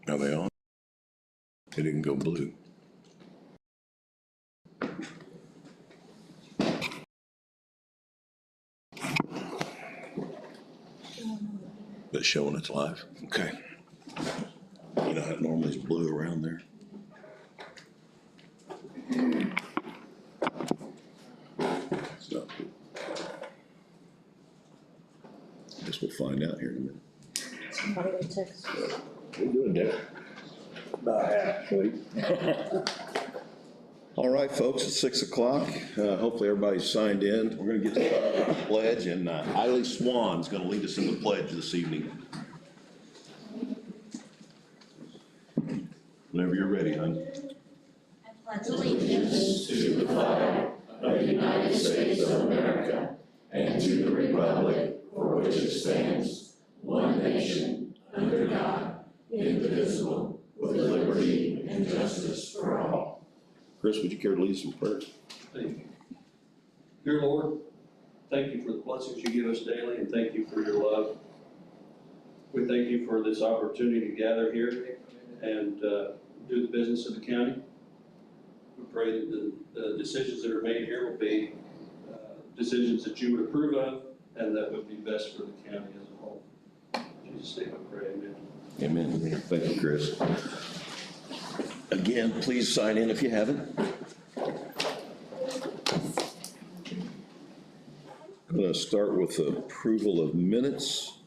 Are they on? It didn't go blue. But showing it's live? Okay. You know how it normally is blue around there? So, guess we'll find out here in a minute. Somebody will text you. We're doing that. About half asleep. All right, folks, it's 6 o'clock. Hopefully everybody's signed in. We're gonna get to the pledge, and Eiley Swan's gonna lead us in the pledge this evening. Whenever you're ready, hon. I pledge allegiance to the flag of the United States of America and to the republic for which it stands, one nation, under God, indivisible, with liberty and justice for all. Chris, would you care to lead us in prayer? Thank you. Dear Lord, thank you for the blessings you give us daily, and thank you for your love. We thank you for this opportunity to gather here and do the business of the county. We pray that the decisions that are made here will be decisions that you would approve of and that would be best for the county as a whole. In Jesus' name I pray, amen. Amen. Thank you, Chris. Again, please sign in if you haven't. I'm going to start with approval of minutes.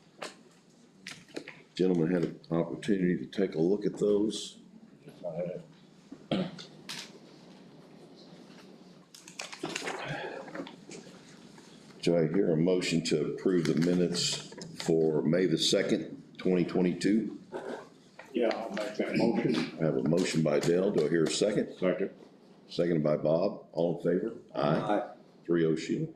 Gentlemen had an opportunity to take a look at those. Do I hear a motion to approve the minutes for May the 2nd, 2022? Yeah, I'll make that motion. I have a motion by Dale. Do I hear a second? Second. Seconded by Bob. All in favor? Aye. 3-0 Sheila.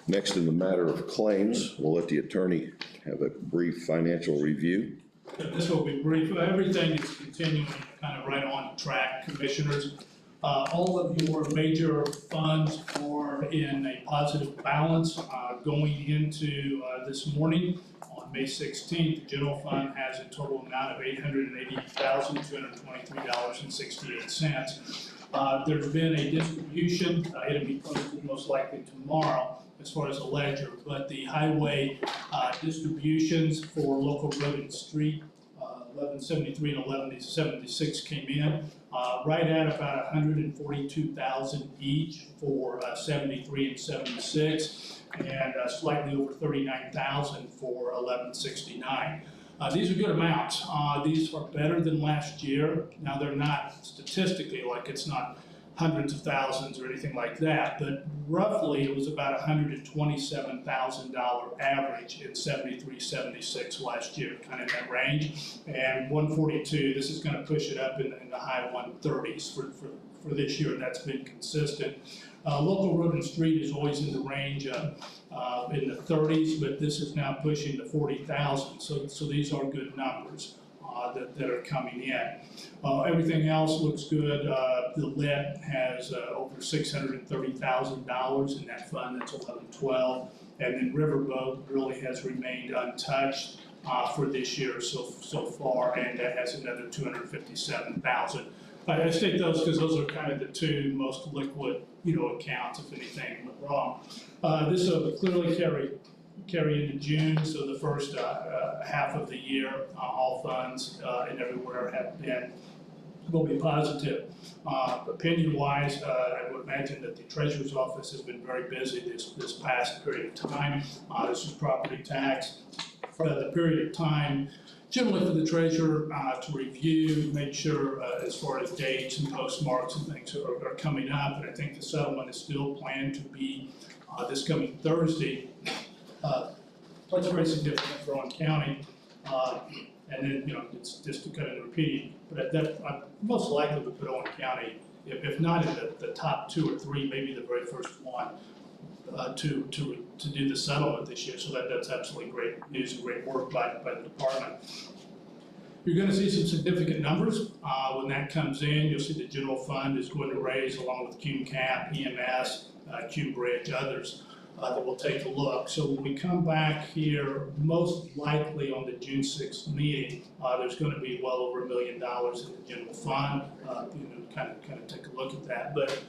Next, in the matter of claims, we'll let the attorney have a brief financial review. This will be brief. Everything is continuing kind of right on track, commissioners. All of your major funds are in a positive balance going into this morning. On May 16th, the general fund has a total amount of $880,223.68. There's been a distribution. It'll be posted most likely tomorrow as far as the ledger, but the highway distributions for local road and street 1173 and 1176 came in right at about 142,000 each for 73 and 76, and slightly over 39,000 for 1169. These are good amounts. These are better than last year. Now they're not statistically, like it's not hundreds of thousands or anything like that, but roughly it was about $127,000 average in 73, 76 last year, kind of in that range. And 142, this is going to push it up in the high 130s for this year, and that's been consistent. Local road and street is always in the range of in the 30s, but this is now pushing to 40,000. So these are good numbers that are coming in. Everything else looks good. The lead has over $630,000 in that fund. That's 1112. And then Riverboat really has remained untouched for this year so far, and that has another 257,000. I state those because those are kind of the two most liquid, accounts if anything went wrong. This will clearly carry into June, so the first half of the year, all funds and everywhere will be positive. Opinion-wise, I would imagine that the Treasurer's Office has been very busy this past period of time. This is property tax. The period of time generally for the Treasurer to review, make sure as far as dates and postmarks and things are coming up, and I think the settlement is still planned to be this coming Thursday. That's very significant for Owen County, and then it's just to kind of repeat. But that most likely would put Owen County, if not in the top 2 or 3, maybe the very first one to do the settlement this year. So that's absolutely great news and great work by the department. You're going to see some significant numbers when that comes in. You'll see the general fund is going to raise along with Cume Cap, EMS, Cume Bridge, others. that will take a look. So when we come back here, most likely on the June 6th meeting, there's gonna be well over $1 million in the general fund, kind of take a look at that. But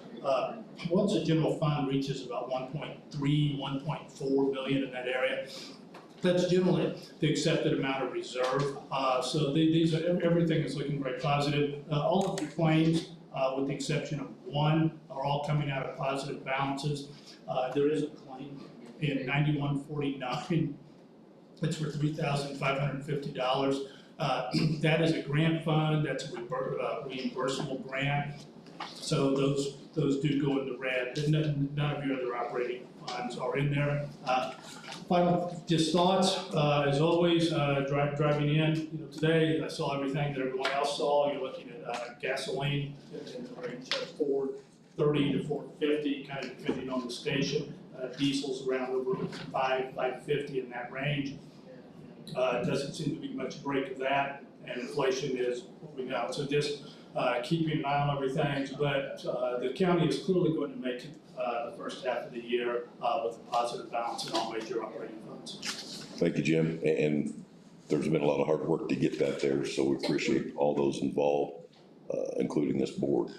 once the general fund reaches about 1.3, 1.4 million in that area, that's generally the accepted amount of reserve. So these are, everything is looking very positive. All of the claims, with the exception of one, are all coming out of positive balances. There is a claim in 9149. It's for $3,550. That is a grant fund. That's a reimbursable grant. So those do go into red. None of your other operating funds are in there. Final just thoughts, as always, driving in, today I saw everything that everyone else saw. You're looking at gasoline in the range of $4.30 to $4.50, kind of depending on the station. Diesel's around over $5.50 in that range. It doesn't seem to be much break of that, and inflation is what we know. So just keeping an eye on everything, but the county is clearly going to make it the first half of the year with a positive balance in all major operating funds. Thank you, Jim. And there's been a lot of hard work to get that there, so we appreciate all those involved, including this board.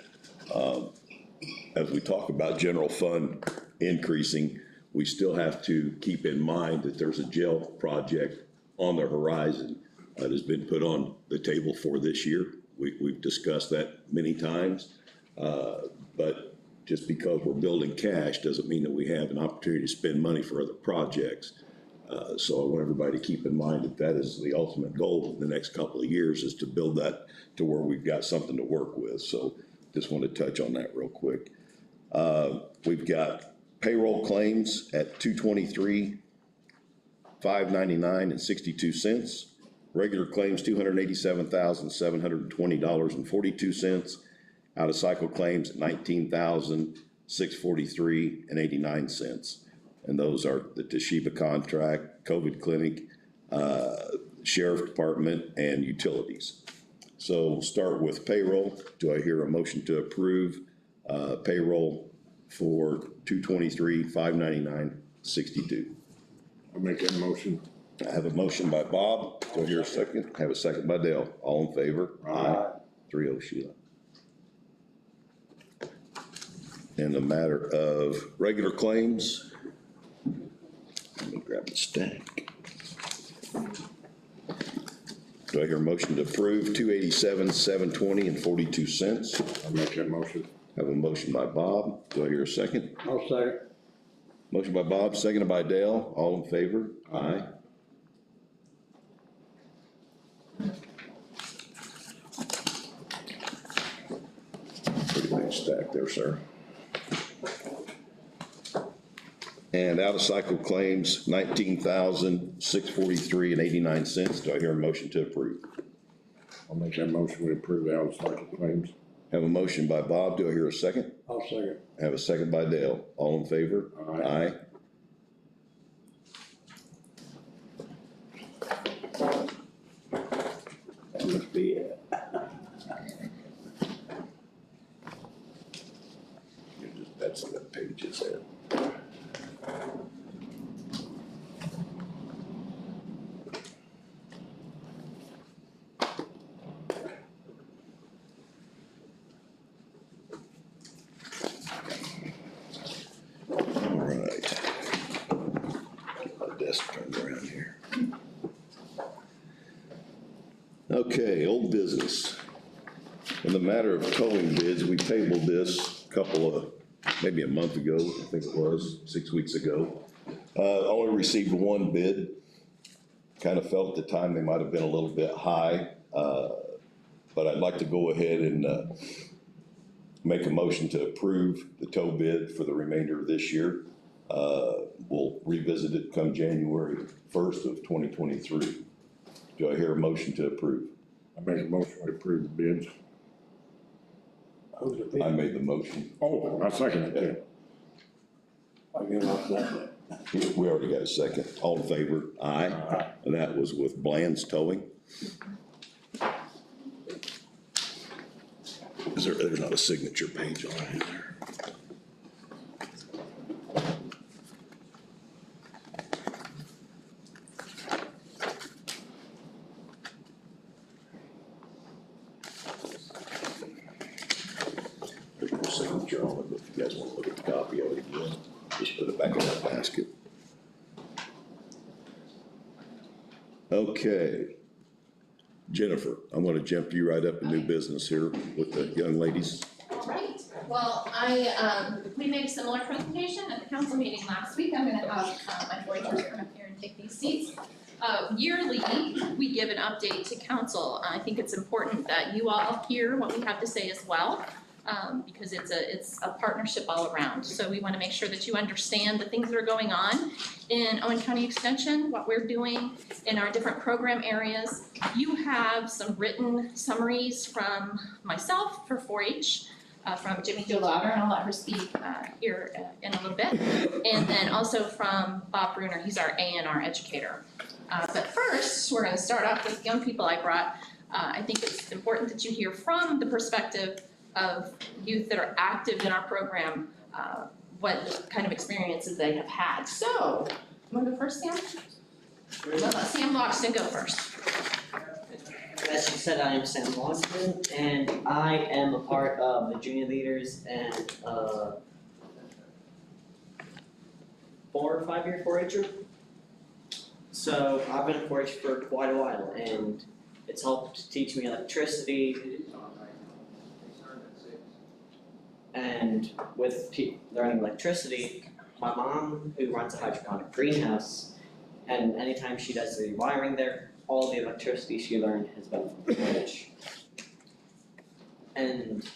As we talk about general fund increasing, we still have to keep in mind that there's a jail project on the horizon that has been put on the table for this year. We've discussed that many times, but just because we're building cash doesn't mean that we have an opportunity to spend money for other projects. So I want everybody to keep in mind that that is the ultimate goal in the next couple of years, is to build that to where we've got something to work with. So just want to touch on that real quick. We've got payroll claims at $223,599 and 62 cents. Regular claims $287,720.42. Out of cycle claims at $19,643 and 89 cents. And those are the Toshiba contract, COVID clinic, sheriff department, and utilities. So we'll start with payroll. Do I hear a motion to approve payroll for $223,599.62? I'll make that motion. I have a motion by Bob. Do I hear a second? I have a second by Dale. All in favor? Aye. 3-0, Sheila. In the matter of regular claims, let me grab the stack. Do I hear a motion to approve $287,720 and 42 cents? I'll make that motion. I have a motion by Bob. Do I hear a second? I'll second. Motion by Bob, seconded by Dale. All in favor? Aye. Pretty big stack there, sir. And out of cycle claims, $19,643 and 89 cents. Do I hear a motion to approve? I'll make that motion. We approve the out-of-cycle claims. Have a motion by Bob. Do I hear a second? I'll second. Have a second by Dale. All in favor? Aye. That must be it. That's the page it's in. All right. Get my desk turned around here. Okay, old business. In the matter of towing bids, we tabled this maybe a month ago, I think it was, 6 weeks ago. Only received one bid. Kind of felt at the time they might have been a little bit high, but I'd like to go ahead and make a motion to approve the tow bid for the remainder of this year. We'll revisit it come January 1st of 2023. Do I hear a motion to approve? I make a motion to approve the bids. I made the motion. Oh, I second it too. I give up that. We already got a second. All in favor? Aye. Aye. And that was with Bland's Towing. There's not a signature page on it there. basket. Okay. Jennifer, I'm gonna jump you right up in new business here with the young ladies. All right, well, we made a similar presentation at the council meeting last week. I'm gonna have my board come up here and take these seats. Yearly, we give an update to council. I think it's important that you all hear what we have to say as well, because it's a partnership all around. So we wanna make sure that you understand the things that are going on in Owen County Extension, what we're doing in our different program areas. You have some written summaries from myself for 4-H, from Jimmy Jo Lauder, and I'll let her speak here in a little bit. And then also from Bob Bruner, he's our A&R educator. But first, we're gonna start off with young people I brought. I think it's important that you hear from the perspective of youth that are active in our program, what kind of experiences they have had. So, you wanna go first, Sam? We'll let Sam Loxton go first. As you said, I am Sam Lawson, and I am a part of the junior leaders and 4 or 5 year 4-H group. So I've been in 4-H for quite a while, and it's helped teach me electricity. And with learning electricity, my mom, who runs a hydroponic greenhouse, and anytime she does the wiring there, all the electricity she learned has been from 4-H. And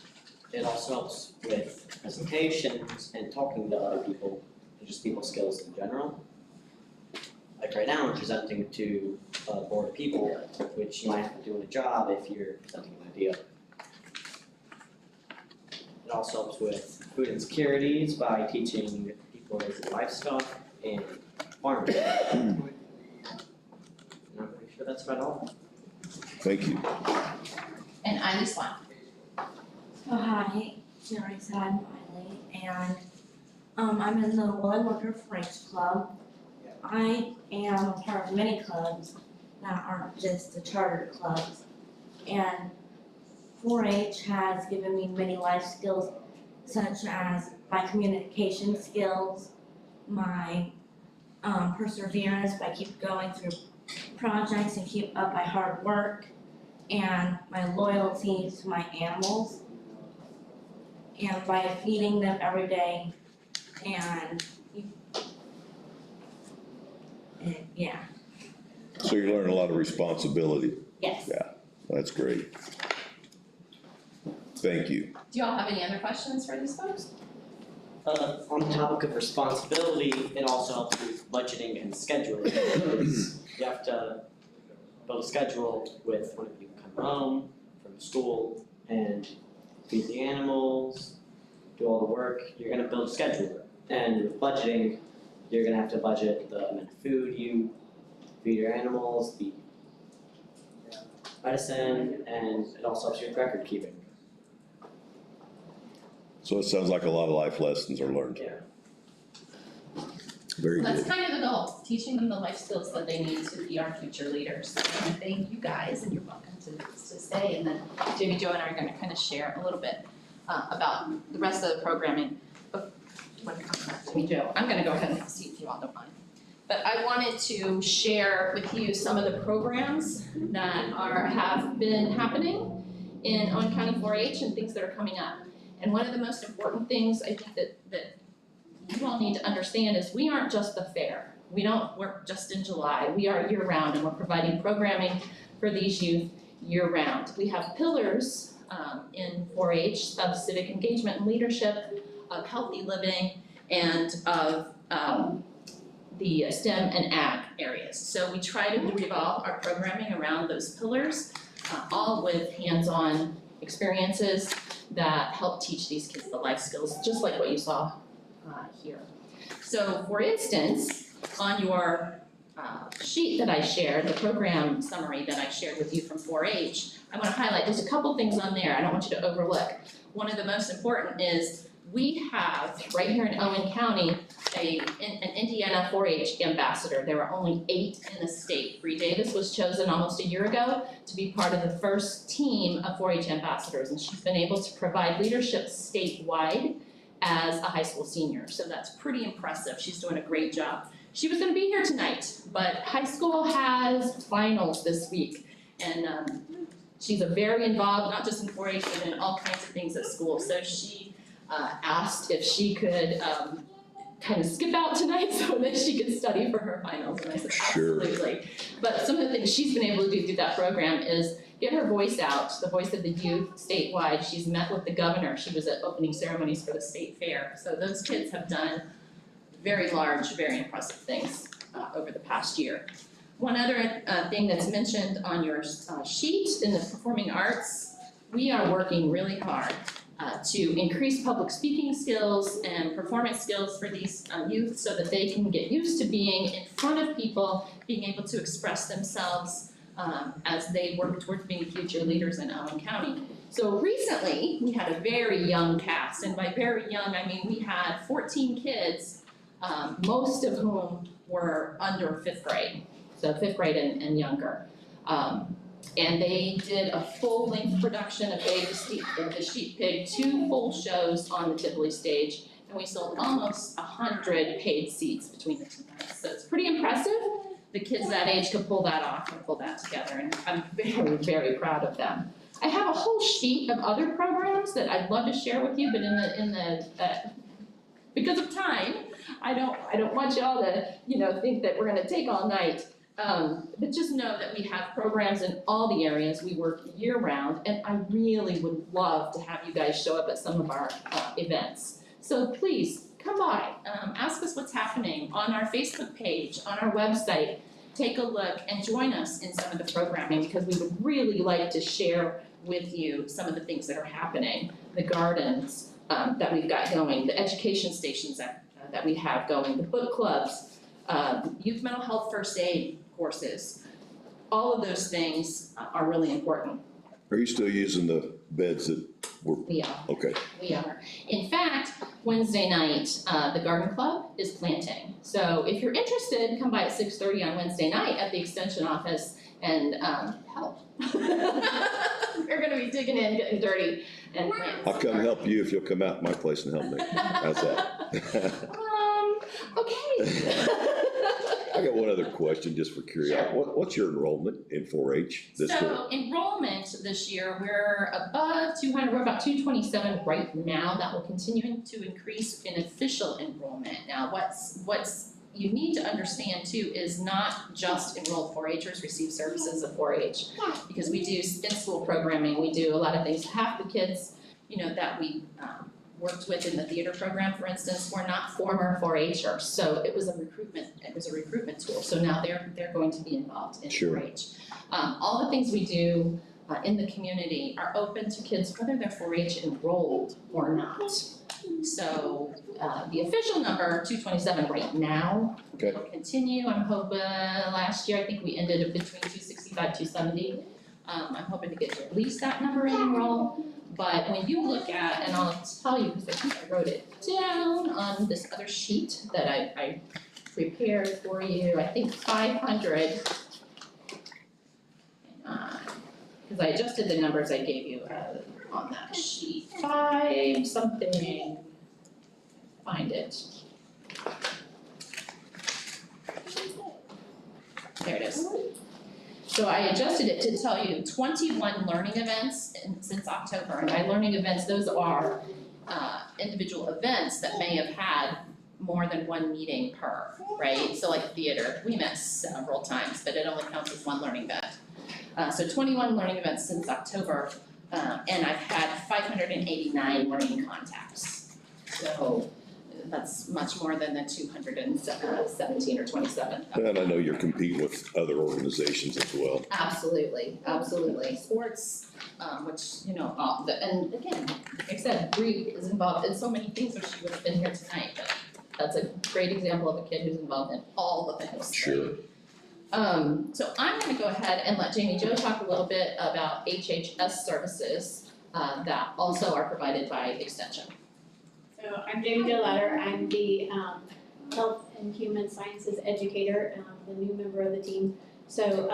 it also helps with presentations and talking to other people, and just people skills in general. Like right now, I'm presenting to a board of people, which you might have to do in a job if you're presenting an idea. It also helps with food insecurities by teaching people raising livestock and farming. And I'm pretty sure that's about all. Thank you. And Eileen Swan. Oh, hi, Jerry said I'm Miley, and I'm in the Willing Worker 4-H Club. I am a part of many clubs that aren't just the charter clubs, and 4-H has given me many life skills, such as my communication skills, my perseverance by keep going through projects and keep up my hard work, and my loyalty to my animals, and by feeding them every day, and yeah, So you learn a lot of responsibility. yes. That's great. Thank you. Do y'all have any other questions for these folks? On the topic of responsibility, it also helps with budgeting and scheduling. Because you have to build a schedule with when people come home from school and feed the animals, do all the work. You're gonna build a schedule. And with budgeting, you're gonna have to budget the amount of food you feed your animals, the medicine, and it also helps you with record keeping. So it sounds like a lot of life lessons are learned. Yeah. Very That's good. kind of the goal, teaching them the life skills that they need to be our future leaders. And thank you guys, and you're welcome to stay. And then Jamie, Jo, and I are gonna kind of share a little bit about the rest of the programming. But when it comes back to Jamie, Jo, I'm gonna go ahead and have a seat if you all don't mind. But I wanted to share with you some of the programs that have been happening in Owen County 4-H and things that are coming up. And one of the most important things I think that you all need to understand is we aren't just the fair. We don't work just in July. We are year-round, and we're providing programming for these youth year-round. We have pillars in 4-H of civic engagement and leadership, of healthy living, and of the STEM and ag areas. So we try to revolve our programming around those pillars, all with hands-on experiences that help teach these kids the life skills, just like what you saw here. So for instance, on your sheet that I shared, the program summary that I shared with you from 4-H, I want to highlight, there's a couple things on there I don't want you to overlook. One of the most important is we have, right here in Owen County, an Indiana 4-H ambassador. There are only 8 in the state. Bree Davis was chosen almost a year ago to be part of the first team of 4-H ambassadors, and she's been able to provide leadership statewide as a high school senior. So that's pretty impressive. She's doing a great job. She was gonna be here tonight, but high school has finals this week. And she's a very involved, not just in 4-H, but in all kinds of things at school. So she asked if she could kind of skip out tonight so that she could study for her finals. And I said, Sure. absolutely. But some of the things she's been able to do through that program is get her voice out, the voice of the youth statewide. She's met with the governor. She was at opening ceremonies for the state fair. So those kids have done very large, very impressive things over the past year. One other thing that's mentioned on your sheet in the performing arts, we are working really hard to increase public speaking skills and performance skills for these youth so that they can get used to being in front of people, being able to express themselves as they work towards being future leaders in Owen County. So recently, we had a very young cast, and by very young, I mean we had 14 kids, most of whom were under 5th grade, so 5th grade and younger. And they did a full-length production of Babe the Sheep Pig, 2 full shows on the Tivoli stage, and we sold almost 100 paid seats between the 2 nights. So it's pretty impressive. The kids that age could pull that off and pull that together, and I'm very, very proud of them. I have a whole sheet of other programs that I'd love to share with you, but because of time, I don't want y'all to think that we're gonna take all night. But just know that we have programs in all the areas. We work year round, and I really would love to have you guys show up at some of our events. So please come by, ask us what's happening on our Facebook page, on our website. Take a look and join us in some of the programming because we would really like to share with you some of the things that are happening. The gardens that we've got going, the education stations that we have going, the book clubs, youth mental health first aid courses. All of those things are really important. Are you still using the beds that were, We are. okay, We are. In fact, Wednesday night, the garden club is planting. So if you're interested, come by at 6:30 on Wednesday night at the extension office and help. We're gonna be digging in, getting dirty and planting. I'll come help you if you'll come out to my place and help me. How's that? Okay. I got one other question just for curiosity. Sure. What's your enrollment in 4-H this year? So enrollment this year, we're above 200, we're about 227 right now. That will continue to increase in official enrollment. Now, what's you need to understand too is not just enrolled 4-Hers receive services of 4-H, because we do in-school programming, we do a lot of things. Half the kids, that we worked with in the theater program, for instance, were not former 4-Hers, so it was a recruitment tool. So now they're going to be involved in 4-H. All the things we do in the community are open to kids whether they're 4-H enrolled or not. So the official number, 227 right now, Okay. will continue. I'm hoping, last year I think we ended up between 265, 270. I'm hoping to get to at least that number in enroll. But when you look at, and I'll tell you because I think I wrote it down on this other sheet that I prepared for you, I think 500. Because I adjusted the numbers I gave you on that sheet. 5 something, find it. There it is. So I adjusted it to tell you 21 learning events since October. And by learning events, those are individual events that may have had more than 1 meeting per, right? So like theater, we met several times, but it only counts as 1 learning event. So 21 learning events since October, and I've had 589 learning contacts. So that's much more than the 217 or 27. And I know you're competing with other organizations as well. Absolutely, absolutely. Sports, which, and again, like I said, Bree is involved in so many things, or she would have been here tonight, but that's a great example of a kid who's involved in all the things. Sure. So I'm gonna go ahead and let Jamie Jo talk a little bit about HHS services that also are provided by Extension. So I'm Jamie Jo Letter. I'm the Health and Human Sciences educator, the new member of the team. So,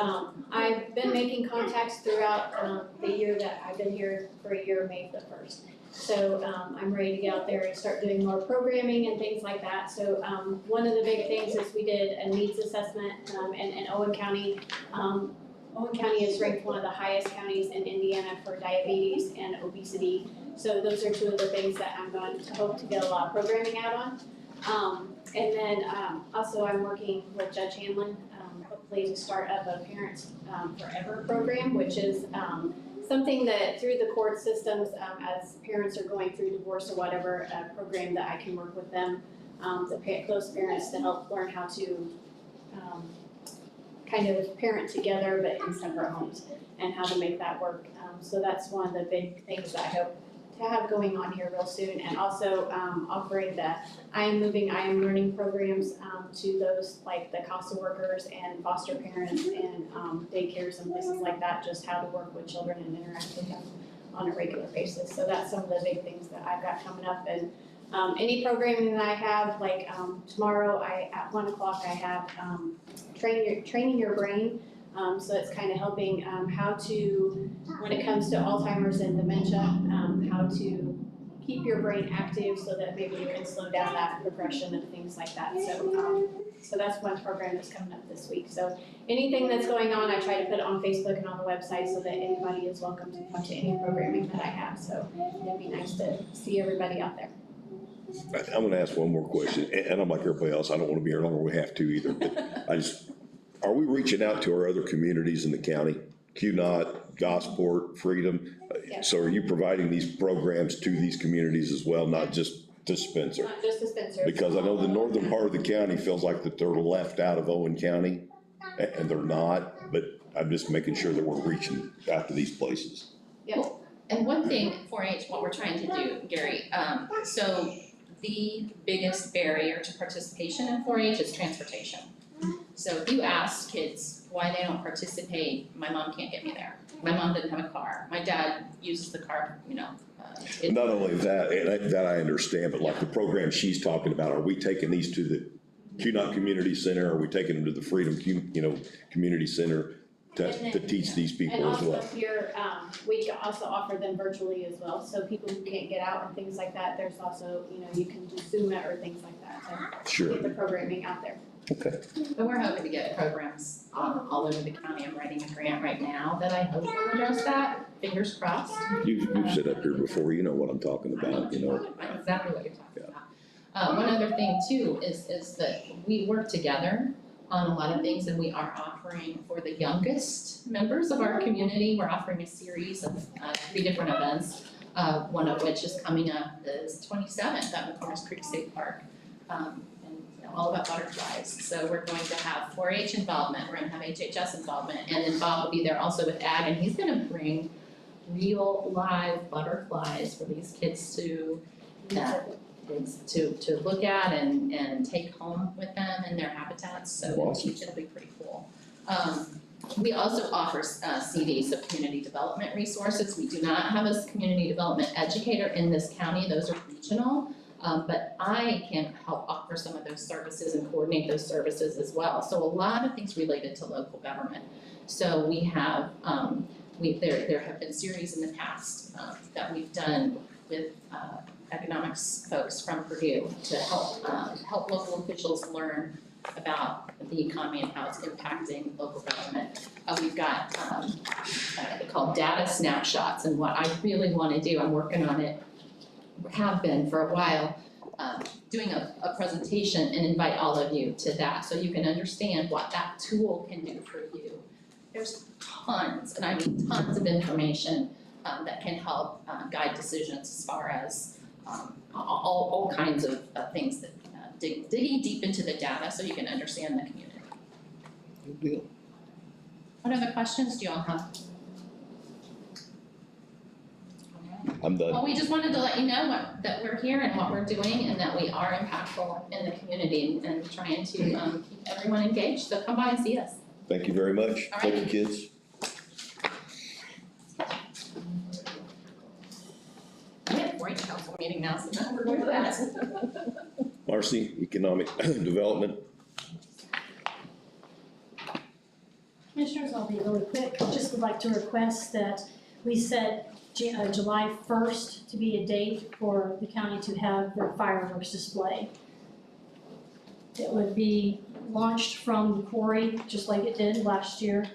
I've been making contacts throughout, the year that I've been here for a year, May the 1st. So, I'm ready to get out there and start doing more programming and things like that. So, one of the big things is we did a needs assessment, in Owen County. Owen County is ranked one of the highest counties in Indiana for diabetes and obesity. So those are two of the things that I'm going to hope to get a lot of programming out on. And then also I'm working with Judge Hanlon, hopefully to start up a Parents Forever program, which is something that through the court systems, as parents are going through divorce or whatever, a program that I can work with them, those parents to help learn how to kind of parent together but in separate homes and how to make that work. So that's one of the big things that I hope to have going on here real soon, and also offering the I Am Learning programs to those like the CASA workers and foster parents and daycares and places like that, just how to work with children and interact with them on a regular basis. So that's some of the big things that I've got coming up. And any programming that I have, like tomorrow at 1 o'clock I have training your brain. So it's kind of helping how to, when it comes to Alzheimer's and dementia, how to keep your brain active so that maybe you can slow down that progression and things like that. So that's one program that's coming up this week. So anything that's going on, I try to put it on Facebook and on the website so that anybody is welcome to come to any programming that I have. So it'd be nice to see everybody out there. I'm gonna ask one more question, and I'm like everybody else, I don't wanna be here longer than we have to either, but are we reaching out to our other communities in the county? QNOT, Gosport, Freedom? Yeah. So are you providing these programs to these communities as well, not just to Spencer? Not just to Spencer. Because I know the northern part of the county feels like that they're left out of Owen County, and they're not, but I'm just making sure that we're reaching out to these places. Yeah. And one thing, 4-H, what we're trying to do, Gary, so the biggest barrier to participation in 4-H is transportation. So if you ask kids why they don't participate, my mom can't get me there. My mom didn't have a car. My dad uses the car, Not only that, and that I understand, but like the program she's talking about, are we taking these to the QNOT Community Center? Are we taking them to the Freedom, Community Center to teach these people as well? And also here, we also offer them virtually as well. So people who can't get out and things like that, there's also, you can do Zoom it or things like that to Sure. get the programming out there. Okay. But we're hoping to get programs all over the county. I'm writing a grant right now that I hope will address that, fingers crossed. You've said up here before, you know what I'm talking about, I know exactly what you're talking about. One other thing too is that we work together on a lot of things, and we are offering for the youngest members of our community, we're offering a series of 3 different events. One of which is coming up is 27th at McCormick Creek State Park. All about butterflies. So we're going to have 4-H involvement, we're gonna have HHS involvement, and then Bob will be there also with ag, and he's gonna bring real live butterflies for these kids to look at and take home with them in their habitats, so Awesome. it'll be pretty cool. We also offer CDs, so community development resources. We do not have a community development educator in this county, those are regional. But I can help offer some of those services and coordinate those services as well. So a lot of things related to local government. So we have, there have been series in the past that we've done with economics folks from Purdue to help local officials learn about the economy and how it's impacting local government. We've got called data snapshots, and what I really want to do, I'm working on it, have been for a while, doing a presentation and invite all of you to that so you can understand what that tool can do for you. There's tons, and I mean tons of information that can help guide decisions as far as all kinds of things that digging deep into the data so you can understand the community. Good deal. What other questions do you all have? I'm done. Well, we just wanted to let you know that we're here and what we're doing and that we are impactful in the community and trying to keep everyone engaged. So come by and see us. Thank you very much. All right. Thank you, kids. We have a great council meeting now, so now we're going to that. Marcy, Economic Development. be really quick. Just would like to request that we set July 1st to be a date for the county to have their fireworks display. It would be launched from the quarry, just like it did last year.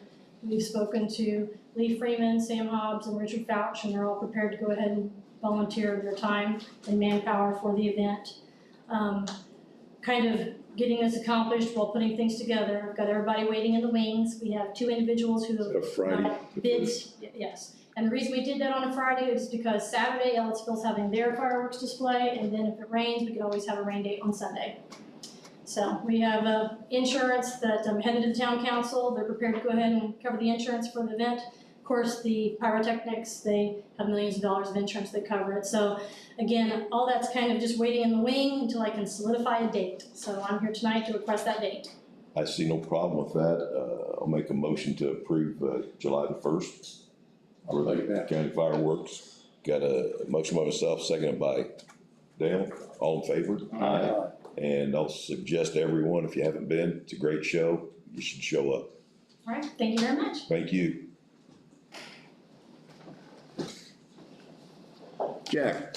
We've spoken to Lee Freeman, Sam Hobbs, and Richard Fouch, and they're all prepared to go ahead and volunteer their time and manpower for the event. Kind of getting this accomplished while putting things together. I've got everybody waiting in the wings. We have 2 individuals who Is that a Friday? got bids, yes. And the reason we did that on a Friday is because Saturday, Ellettsville's having their fireworks display, and then if it rains, we could always have a rain date on Sunday. So we have insurance that I'm headed to the town council. They're prepared to go ahead and cover the insurance for the event. Of course, the pyrotechnics, they have millions of dollars of insurance that cover it. So again, all that's kind of just waiting in the wing until I can solidify a date. So I'm here tonight to request that date. I see no problem with that. I'll make a motion to approve July the 1st. I'll take that. County fireworks. Got a motion by myself, seconded by Dale. All in favor? Aye. And I'll suggest to everyone, if you haven't been, it's a great show. You should show up. All right, thank you very much. Thank you. Jack.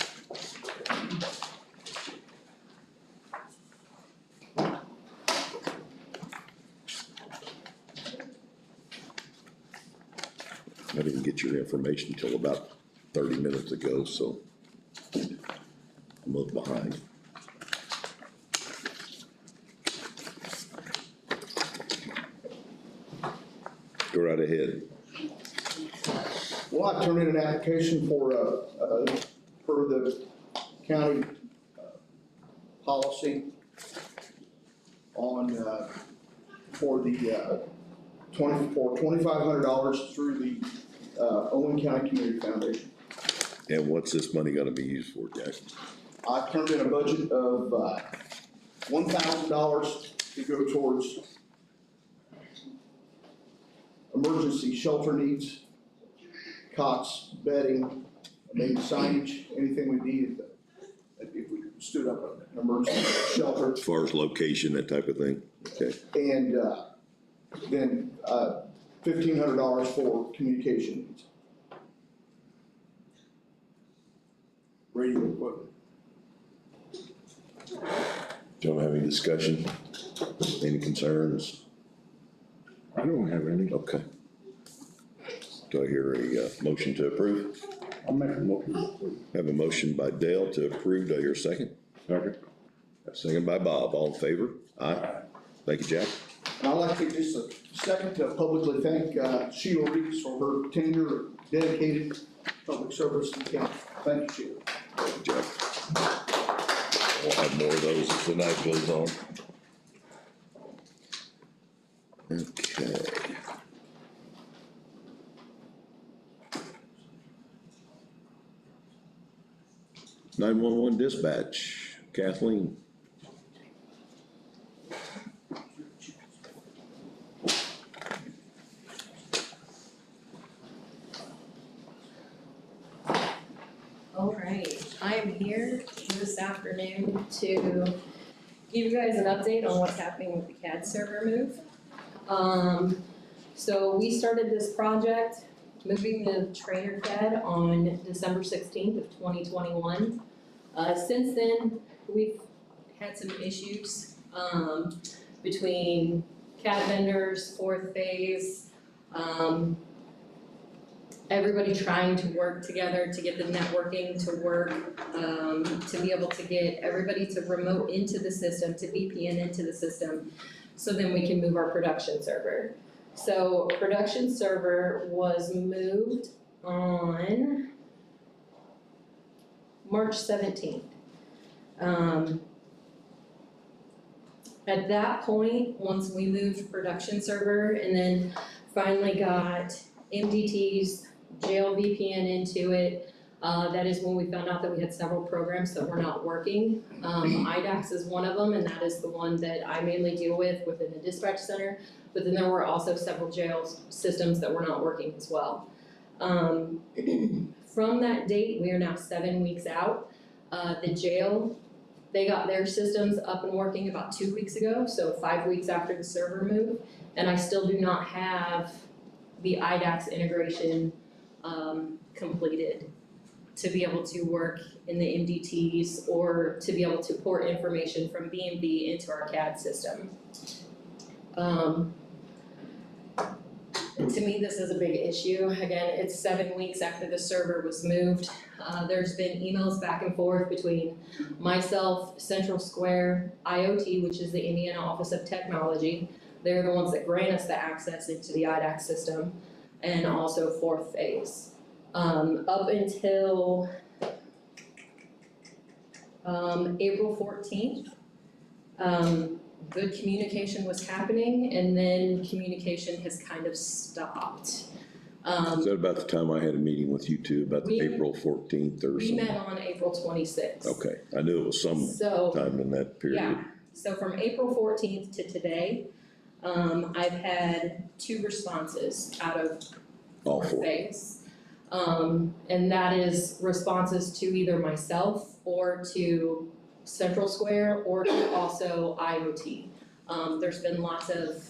I didn't get your information until about 30 minutes ago, so I'm a little behind. Go right ahead. Well, I turned in an application for the county policy on, for $2,500 through the Owen County Community Foundation. And what's this money gonna be used for, Jack? I turned in a budget of $1,000 to go towards emergency shelter needs, cots, bedding, maybe signage, anything we need if we stood up an emergency shelter. As far as location, that type of thing? Okay. And then $1,500 for communication needs. Radio equipment. Don't have any discussion? Any concerns? I don't have any. Okay. Do I hear a motion to approve? I'll make a motion. Have a motion by Dale to approve. Do I hear a second? Second. A second by Bob. All in favor? Aye. Thank you, Jack. And I'd like to take just a second to publicly thank Sheila Reeves for her tenure, dedicated public service to the county. Thank you, Sheila. Thank you, Jack. We'll have more of those as the night goes on. Okay. (911) dispatch, Kathleen. All right, I am here this afternoon to give you guys an update on what's happening with the CAD server move. So we started this project, moving the trainer CAD on December 16th of 2021. Since then, we've had some issues, between CAD vendors, fourth phase, everybody trying to work together to get the networking to work, to be able to get everybody to remote into the system, to VPN into the system, so then we can move our production server. So production server was moved on March 17th. At that point, once we moved production server and then finally got MDT's jail VPN into it, that is when we found out that we had several programs that were not working. IDAX is one of them, and that is the one that I mainly deal with within the dispatch center. But then there were also several jail systems that were not working as well. From that date, we are now 7 weeks out. The jail, they got their systems up and working about 2 weeks ago, so 5 weeks after the server move. And I still do not have the IDAX integration, completed to be able to work in the MDTs or to be able to port information from B&B into our CAD system. To me, this is a big issue. Again, it's 7 weeks after the server was moved. There's been emails back and forth between myself, Central Square, IoT, which is the Indiana Office of Technology. They're the ones that grant us the access into the IDAX system, and also Fourth Phase. Up until April 14th, good communication was happening, and then communication has kind of stopped. Is that about the time I had a meeting with you two, about the April 14th or We something? met on April 26th. Okay, I knew it was some So, time in that period. yeah, so from April 14th to today, I've had 2 responses out of All 4 four. phase. And that is responses to either myself or to Central Square or to also IoT. There's been lots of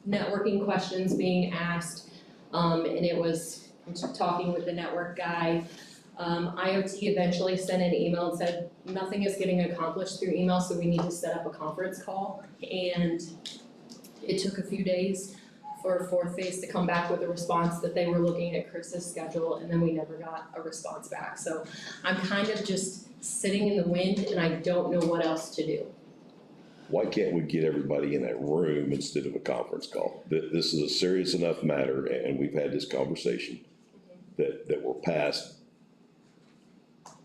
networking questions being asked, and it was, I'm talking with the network guy. IoT eventually sent an email and said, nothing is getting accomplished through email, so we need to set up a conference call. And it took a few days for Fourth Phase to come back with a response that they were looking at Chris's schedule, and then we never got a response back. So I'm kind of just sitting in the wind, and I don't know what else to do. Why can't we get everybody in that room instead of a conference call? This is a serious enough matter, and we've had this conversation that we're past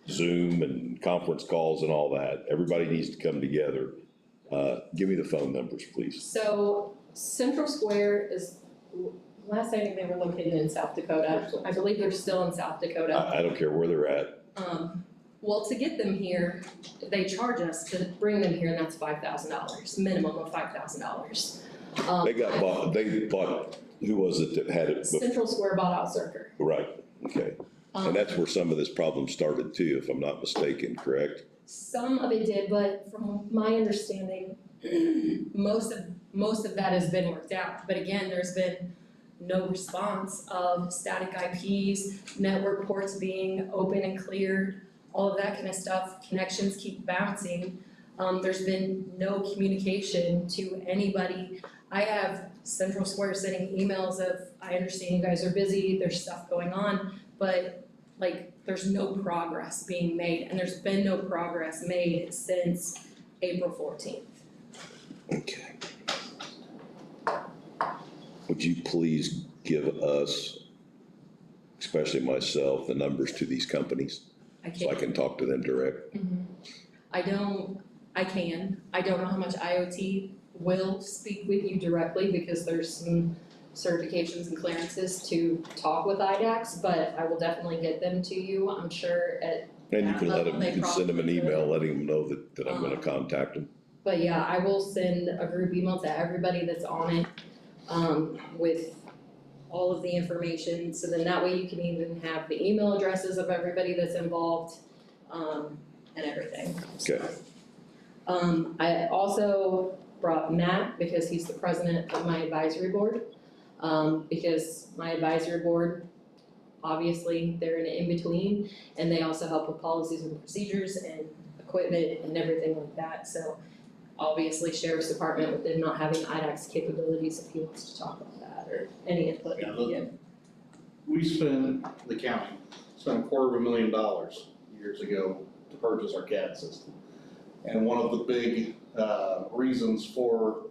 Zoom and conference calls and all that. Everybody needs to come together. Give me the phone numbers, please. So Central Square is, last I think they were located in South Dakota. I believe they're still in South Dakota. I don't care where they're at. Well, to get them here, they charge us to bring them here, and that's $5,000, minimum of $5,000. They bought, who was it that had it? Central Square bought out Zerker. Right, okay. And that's where some of this problem started too, if I'm not mistaken, correct? Some of it did, but from my understanding, most of that has been worked out. But again, there's been no response of static IPs, network ports being open and cleared, all of that kind of stuff. Connections keep bouncing. There's been no communication to anybody. I have Central Square sending emails of, I understand you guys are busy, there's stuff going on, but like, there's no progress being made, and there's been no progress made since April 14th. Okay. Would you please give us, especially myself, the numbers to these companies? So I can talk to them direct? I don't know how much IoT will speak with you directly because there's some certifications and clearances to talk with IDAX, but I will definitely get them to you, I'm sure at And you can let that them, level, you can send them an they email, probably letting them know that I'm gonna contact them. But yeah, I will send a group email to everybody that's on it, with all of the information, so then that way you can even have the email addresses of everybody that's involved, and everything. Okay. I also brought Matt because he's the president of my advisory board. Because my advisory board, obviously, they're an in-between, and they also help with policies and procedures and equipment and everything like that, so obviously Sheriff's Department with them not having IDAX capabilities, if he wants to talk about that or any input that he can. We spent, the county, spent $250,000 years ago to purchase our CAD system. And one of the big reasons for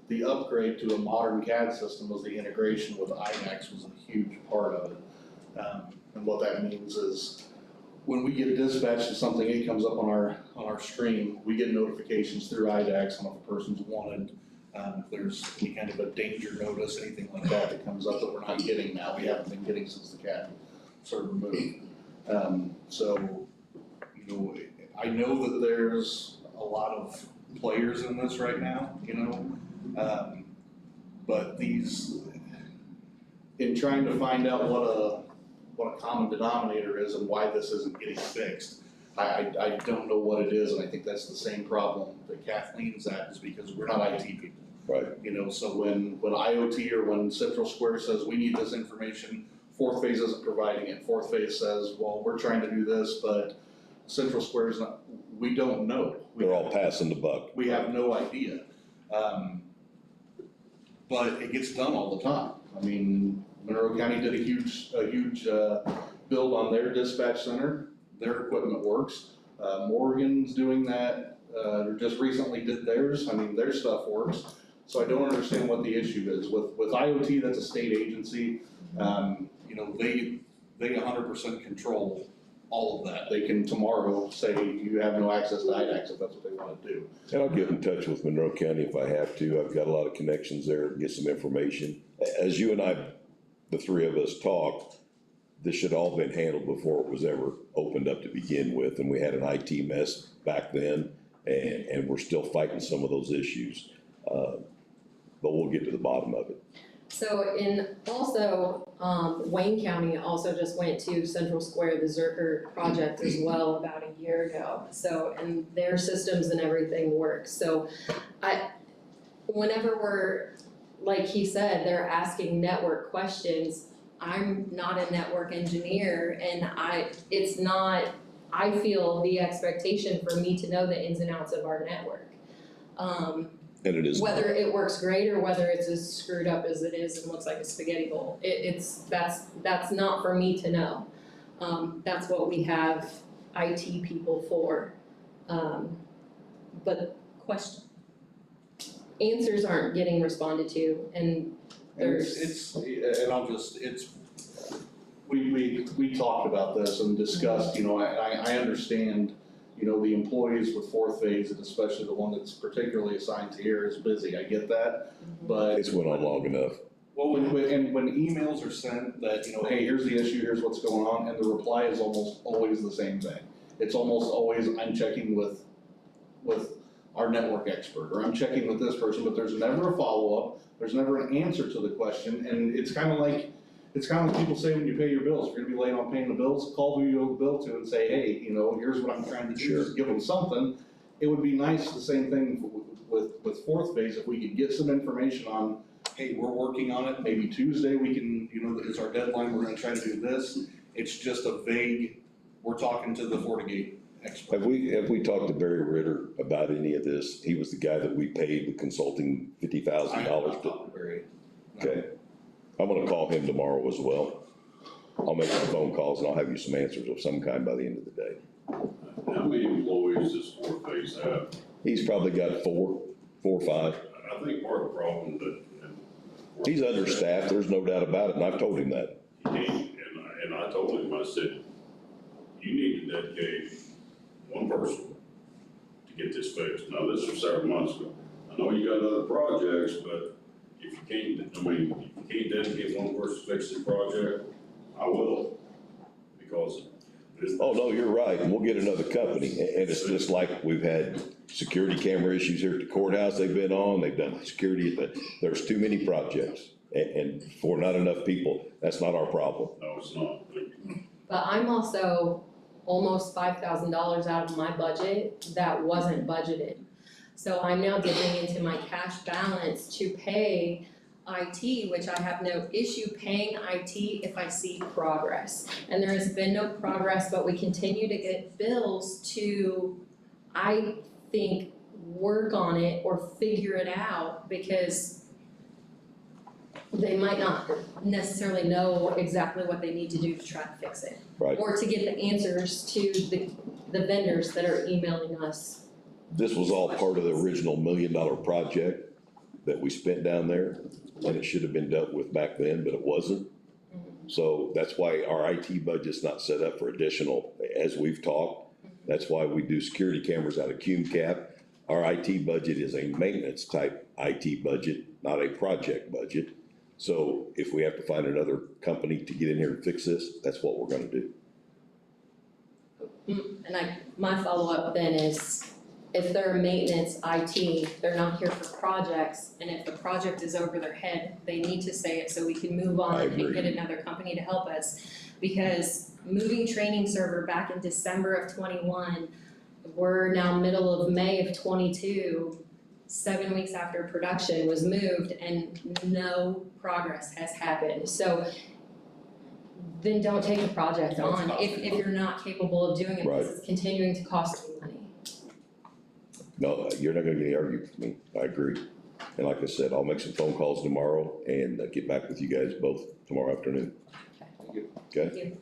the upgrade to a modern CAD system was the integration with IDAX was a huge part of it. And what that means is when we get dispatched to something, it comes up on our stream, we get notifications through IDAX on if a person's wanted. If there's any kind of a danger notice, anything like that that comes up that we're not getting now, we haven't been getting since the CAD server moved. So, you know, I know that there's a lot of players in this right now, you know, but these, in trying to find out what a common denominator is and why this isn't getting fixed, I don't know what it is, and I think that's the same problem that Kathleen's at, is because we're not IT people. Right. You know, so when IoT or when Central Square says, we need this information, fourth phase isn't providing it. Fourth phase says, well, we're trying to do this, but Central Square is not, we don't know. They're all passing the buck. We have no idea. But it gets done all the time. I mean, Monroe County did a huge build on their dispatch center. Their equipment works. Morgan's doing that, just recently did theirs. I mean, their stuff works. So I don't understand what the issue is. With IoT, that's a state agency. You know, they 100% control all of that. They can tomorrow say you have no access to IDAX if that's what they want to do. And I'll get in touch with Monroe County if I have to. I've got a lot of connections there, get some information. As you and I, the three of us talk, this should all been handled before it was ever opened up to begin with. And we had an IT mess back then, and we're still fighting some of those issues. But we'll get to the bottom of it. So Wayne County also just went to Central Square, the Zerker project as well about a year ago. So, and their systems and everything works. So whenever we're, like he said, they're asking network questions, I'm not a network engineer and I feel the expectation for me to know the ins and outs of our network. And it is. Whether it works great or whether it's as screwed up as it is and looks like a spaghetti bowl, that's not for me to know. That's what we have IT people for. But answers aren't getting responded to, and there's. We talked about this and discussed, you know, I understand, you know, the employees with fourth phase, and especially the one that's particularly assigned to here is busy, I get that, but. It's went on long enough. Well, when emails are sent that, you know, hey, here's the issue, here's what's going on, and the reply is almost always the same thing. It's almost always, I'm checking with our network expert, or I'm checking with this person, but there's never a follow-up, there's never an answer to the question, and it's kind of like people say when you pay your bills, if you're gonna be late on paying the bills, call who you owe the bill to and say, hey, you know, here's what I'm trying to do, Sure. just give them something. It would be nice, the same thing with fourth phase, if we could get some information on, hey, we're working on it, maybe Tuesday we can, you know, it's our deadline, we're gonna try to do this. It's just a vague, we're talking to the FortiGate expert. Have we talked to Barry Ritter about any of this? He was the guy that we paid the consulting $50,000 I to. talked to Barry. Okay. I'm gonna call him tomorrow as well. I'll make some phone calls and I'll have you some answers of some kind by the end of the day. How many employees does fourth phase have? He's probably got four or five. I think part of the problem that. He's understaffed, there's no doubt about it, and I've told him that. And I told him, I said, you need to dedicate one person to get this fixed. Now, this was several months ago. I know you got other projects, but if you can't dedicate one person to fix the project, I will. Because Oh, no, you're right, and we'll get another company, and it's just like we've had security camera issues here at the courthouse they've been on, they've done security, but there's too many projects, and for not enough people, that's not our problem. No, it's not. But I'm also almost $5,000 out of my budget that wasn't budgeted. So I'm now dipping into my cash balance to pay IT, which I have no issue paying IT if I see progress. And there has been no progress, but we continue to get bills to, I think, work on it or figure it out, because they might not necessarily know exactly what they need to do to try to fix it. Right. Or to get the answers to the vendors that are emailing us. This was all part of the original $1 million project that we spent down there, and it should have been dealt with back then, but it wasn't. So that's why our IT budget's not set up for additional, as we've talked. That's why we do security cameras out of CUMCAP. Our IT budget is a maintenance type IT budget, not a project budget. So if we have to find another company to get in here and fix this, that's what we're gonna do. And my follow-up then is, if they're maintenance IT, they're not here for projects, and if the project is over their head, they need to say it so we can move on I and agree. get another company to help us. Because moving training server back in December of '21, we're now middle of May of '22, 7 weeks after production was moved and no progress has happened. So then don't take the project on if you're not capable of doing it, Right. because it's continuing to cost you money. No, you're not gonna get any argument from me, I agree. And like I said, I'll make some phone calls tomorrow and get back with you guys both tomorrow afternoon. Okay?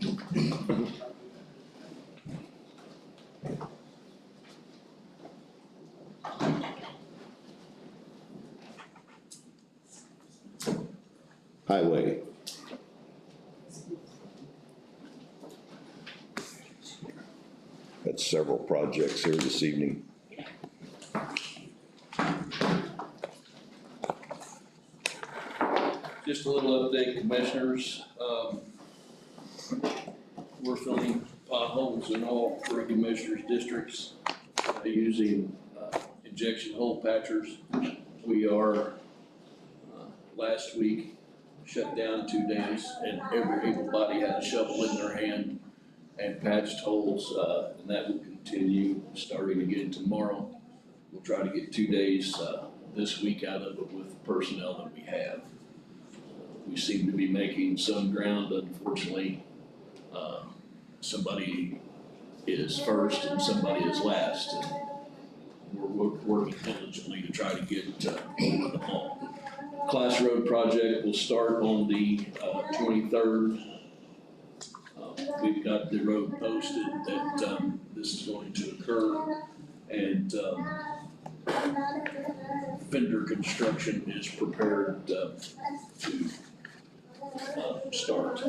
Thank you. Highway. Got several projects here this evening. Just a little update, commissioners. We're filling potholes in all 3 commissioners' districts using injection hole patchers. We are, last week, shut down 2 days, and everybody had a shovel in their hand and patched holes, and that will continue starting again tomorrow. We'll try to get 2 days this week out of it with the personnel that we have. We seem to be making some ground. Unfortunately, somebody is first and somebody is last, and we're working diligently to try to get over them all. Class Road project will start on the 23rd. We've got the road posted that this is going to occur, and Fender Construction is prepared to start.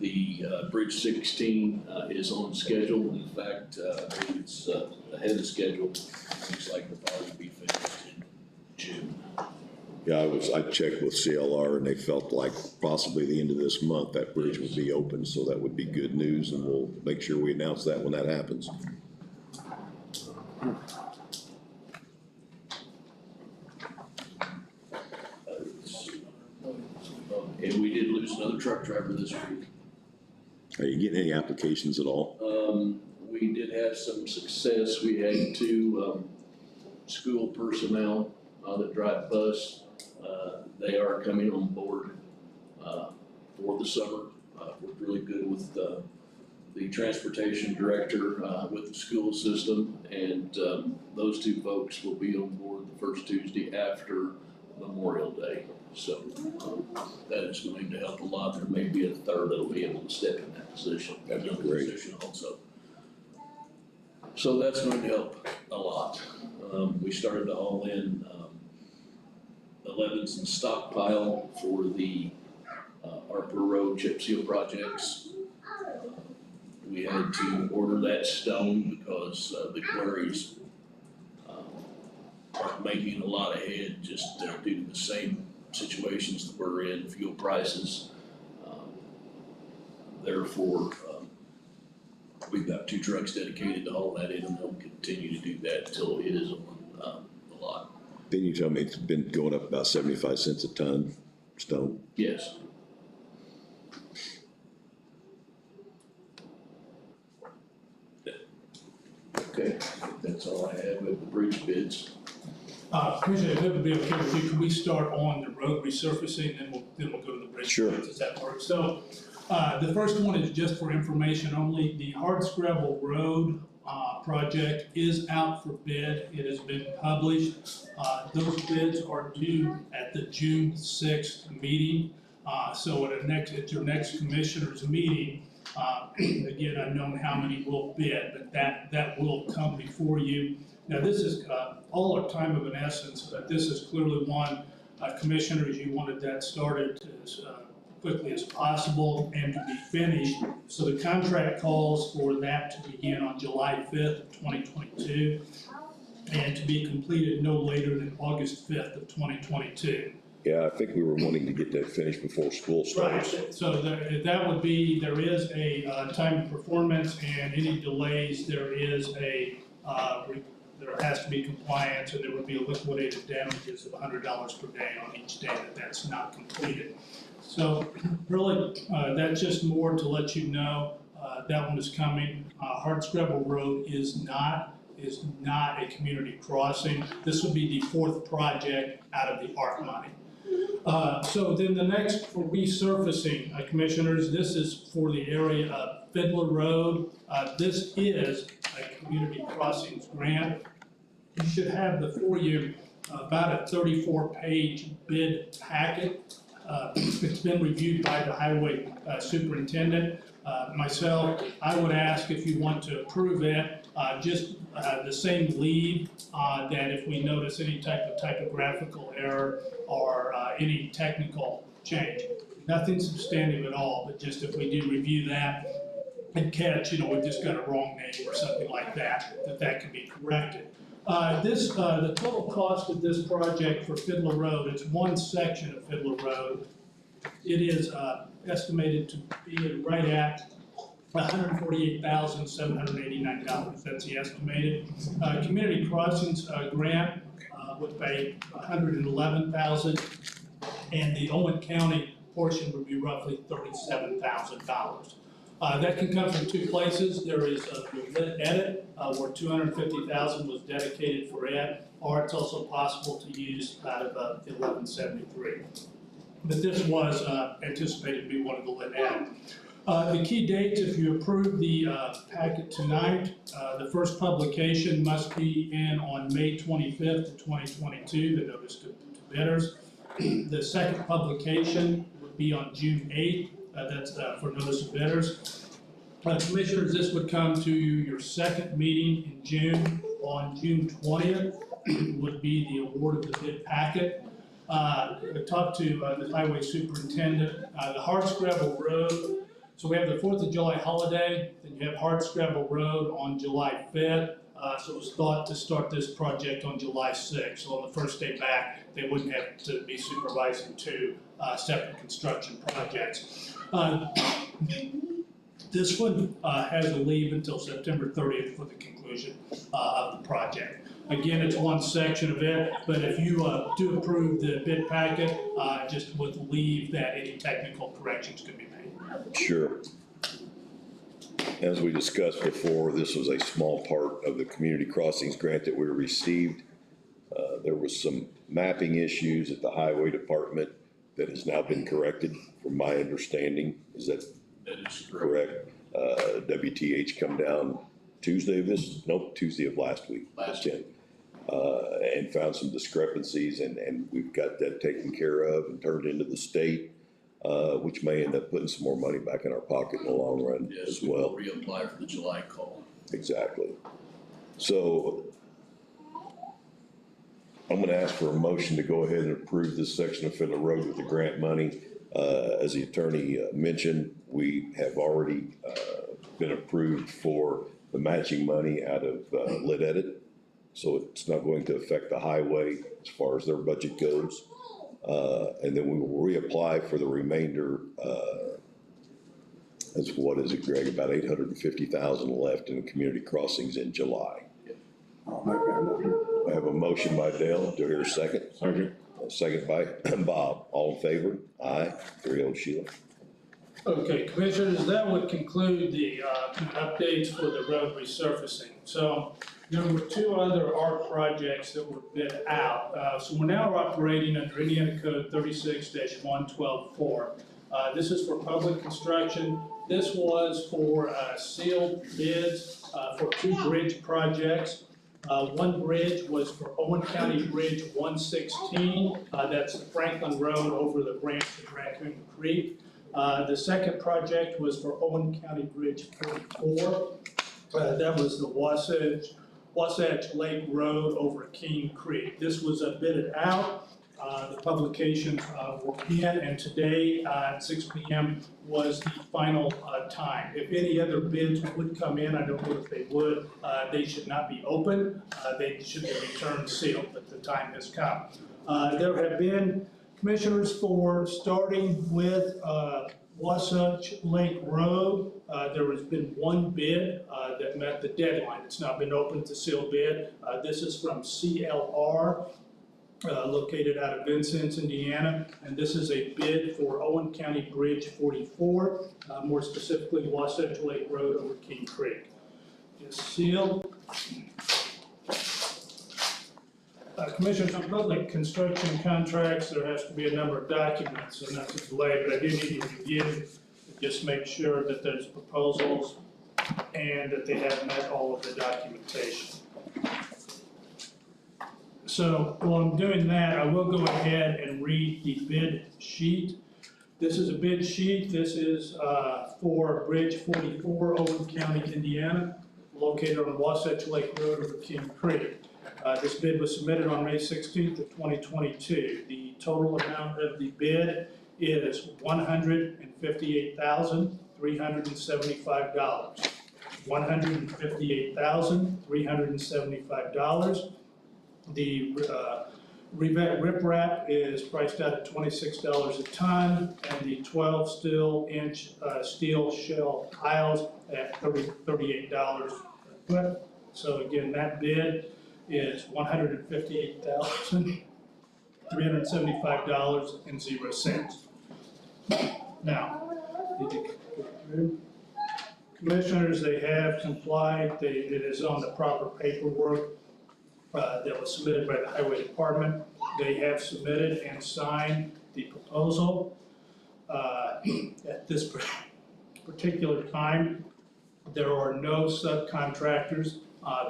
The Bridge 16 is on schedule. In fact, it's ahead of schedule. Looks like it'll probably be finished in June. Yeah, I checked with CLR and they felt like possibly the end of this month that bridge would be open, so that would be good news, and we'll make sure we announce that when that happens. And we did lose another truck driver this week. Are you getting any applications at all? We did have some success. We had 2 school personnel that drive bus. They are coming on board for the summer. Worked really good with the transportation director with the school system, and those 2 folks will be on board the first Tuesday after Memorial Day. So that is going to help a lot. There may be a third that'll be able to step in that position. That'd be great. Position also. So that's going to help a lot. We started to haul in 11s and stockpile for the Armory Road chip seal projects. We had to order that stone because the quarries aren't making a lot of head just due to the same situations that we're in, fuel prices. Therefore, we've got 2 trucks dedicated to haul that in, and they'll continue to do that until it is on the lot. Then you tell me it's been going up about 75 cents a ton, stone. Yes. Okay, that's all I had with the bridge bids. Commissioner, if it would be okay with you, can we start on the road resurfacing, then we'll go to the bridge? Sure. Does that work? So, the first one is just for information only. The Hardscrabble Road, project is out for bid. It has been published. Those bids are due at the June 6th meeting. So at your next commissioners meeting, again, unknown how many will bid, but that will come before you. Now, this is all our time of an essence, but this is clearly one, commissioners, you wanted that started as quickly as possible and to be finished. So the contract calls for that to begin on July 5th of 2022 and to be completed no later than August 5th of 2022. Yeah, I think we were wanting to get that finished before school starts. Right, so that would be, there is a time of performance, and any delays, there is a, there has to be compliance, and there would be liquidated damages of $100 per day on each day that's not completed. So really, that's just more to let you know that one is coming. Hardscrabble Road is not. is not a community crossing. This would be the 4th project out of the ARP money. So then the next for resurfacing, Commissioners, this is for the area of Fiddler Road. This is a community crossings grant. You should have before you about a 34-page bid packet. It's been reviewed by the highway superintendent. Myself, I would ask if you want to approve it, just the same lead, that if we notice any type of typographical error or any technical change. Nothing substantive at all, but just if we do review that and catch, we've just got a wrong name or something like that, that can be corrected. The total cost of this project for Fiddler Road, it's one section of Fiddler Road. It is estimated to be right at $148,789. That's the estimated. Community Crossings grant would pay $111,000, and the Owen County portion would be roughly $37,000. That can come from two places. There is the lit edit, where $250,000 was dedicated for it, or it's also possible to use out of 1173. But this was anticipated to be one of the lit edit. The key dates, if you approve the packet tonight, the first publication must be in on May 25th of 2022, the notice to bidders. The second publication would be on June 8th. That's for notice of bidders. Commissioners, this would come to your second meeting in June. On June 20th would be the award of the bid packet. We talked to the highway superintendent. The Hardscrabble Road, so we have the 4th of July holiday, then you have Hardscrabble Road on July 5th. So it was thought to start this project on July 6th. So on the first day back, they wouldn't have to be supervising two separate construction projects. This one has a leave until September 30th for the conclusion of the project. Again, it's one section of it, but if you do approve the bid packet, just with leave that any technical corrections could be made. Sure. As we discussed before, this was a small part of the community crossings grant that we received. There was some mapping issues at the highway department that has now been corrected, from my understanding. Is that correct? WTH come down Tuesday of last week. And found some discrepancies, and we've got that taken care of and turned into the state, which may end up putting some more money back in our pocket in the long run as well. Yes, we will reapply for the July call. Exactly. So I'm gonna ask for a motion to go ahead and approve this section of Fiddler Road with the grant money. As the attorney mentioned, we have already been approved for the matching money out of lit edit. So it's not going to affect the highway as far as their budget goes. And then we will reapply for the remainder, what is it, Greg, about $850,000 left in the community crossings in July. I'll make that motion. I have a motion by Dale. Do I hear a second? Second. A second by Bob. All in favor? Aye. 3-0, Sheila. Okay, Commissioners, that would conclude the updates for the road resurfacing. So there were two other ARP projects that were bid out. So we're now operating under Indiana Code 36-112-4. This is for public construction. This was for sealed bids for two bridge projects. One bridge was for Owen County Bridge 116. That's the Franklin Road over the branch of Raccoon Creek. The second project was for Owen County Bridge 44. That was the Wasatch Lake Road over King Creek. This was bidded out. The publications were in, and today at 6 p.m. was the final time. If any other bids would come in, I don't know if they would, they should not be open. They should be returned sealed, but the time has come. There have been, Commissioners, for starting with Wasatch Lake Road, there has been one bid that met the deadline. It's not been opened to sealed bid. This is from CLR, located out of Vincennes, Indiana, and this is a bid for Owen County Bridge 44, more specifically Wasatch Lake Road over King Creek. It's sealed. Commissioners, on public construction contracts, there has to be a number of documents, and that's a delay, but I do need to review and just make sure that there's proposals and that they have met all of the documentation. So while I'm doing that, I will go ahead and read the bid sheet. This is a bid sheet. This is for Bridge 44, Owen County, Indiana, located on Wasatch Lake Road over King Creek. This bid was submitted on May 16th of 2022. The total amount of the bid is $158,375. $158,375. The riprap is priced out at $26 a ton, and the 12 inch steel shell piles at $38 a foot. So again, that bid is $158,375.00. Now, did you go through? Commissioners, they have complied. It is on the proper paperwork that was submitted by the Highway Department. They have submitted and signed the proposal. At this particular time, there are no subcontractors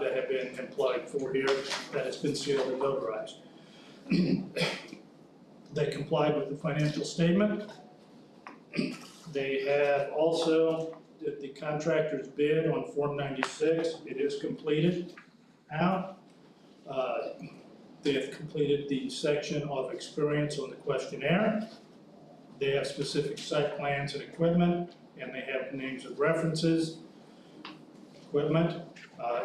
that have been employed for here. That has been sealed and notarized. They complied with the financial statement. They have also, the contractor's bid on Form 96, it is completed now. They have completed the section of experience on the questionnaire. They have specific site plans and equipment, and they have names of references, equipment.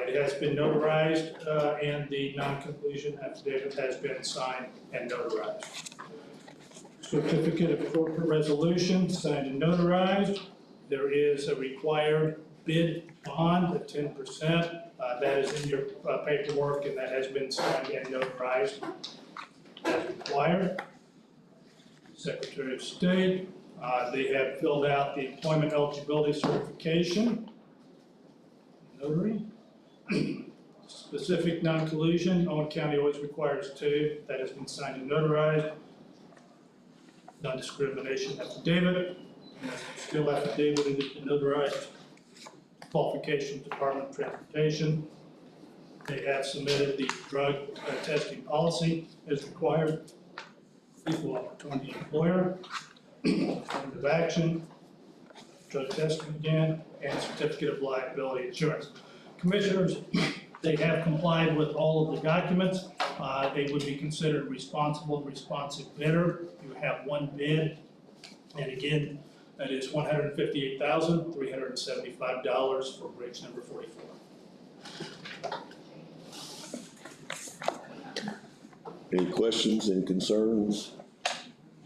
It has been notarized, and the non-completion affidavit has been signed and notarized. Certificate of corporate resolution, signed and notarized. There is a required bid bond of 10%. That is in your paperwork, and that has been signed and notarized as required. Secretary of State, they have filled out the employment eligibility certification. Notary. Specific non-collusion, Owen County always requires 2. That has been signed and notarized. Non-discrimination affidavit, still affidavit has been notarized. Qualifications Department of Transportation. They have submitted the drug testing policy as required. Equal opportunity employer. Affirmative action. Drug testing again, and certificate of liability insurance. Commissioners, they have complied with all of the documents. They would be considered responsive bidder. You have one bid, and again, that is $158,375 for bridge number 44. Any questions and concerns?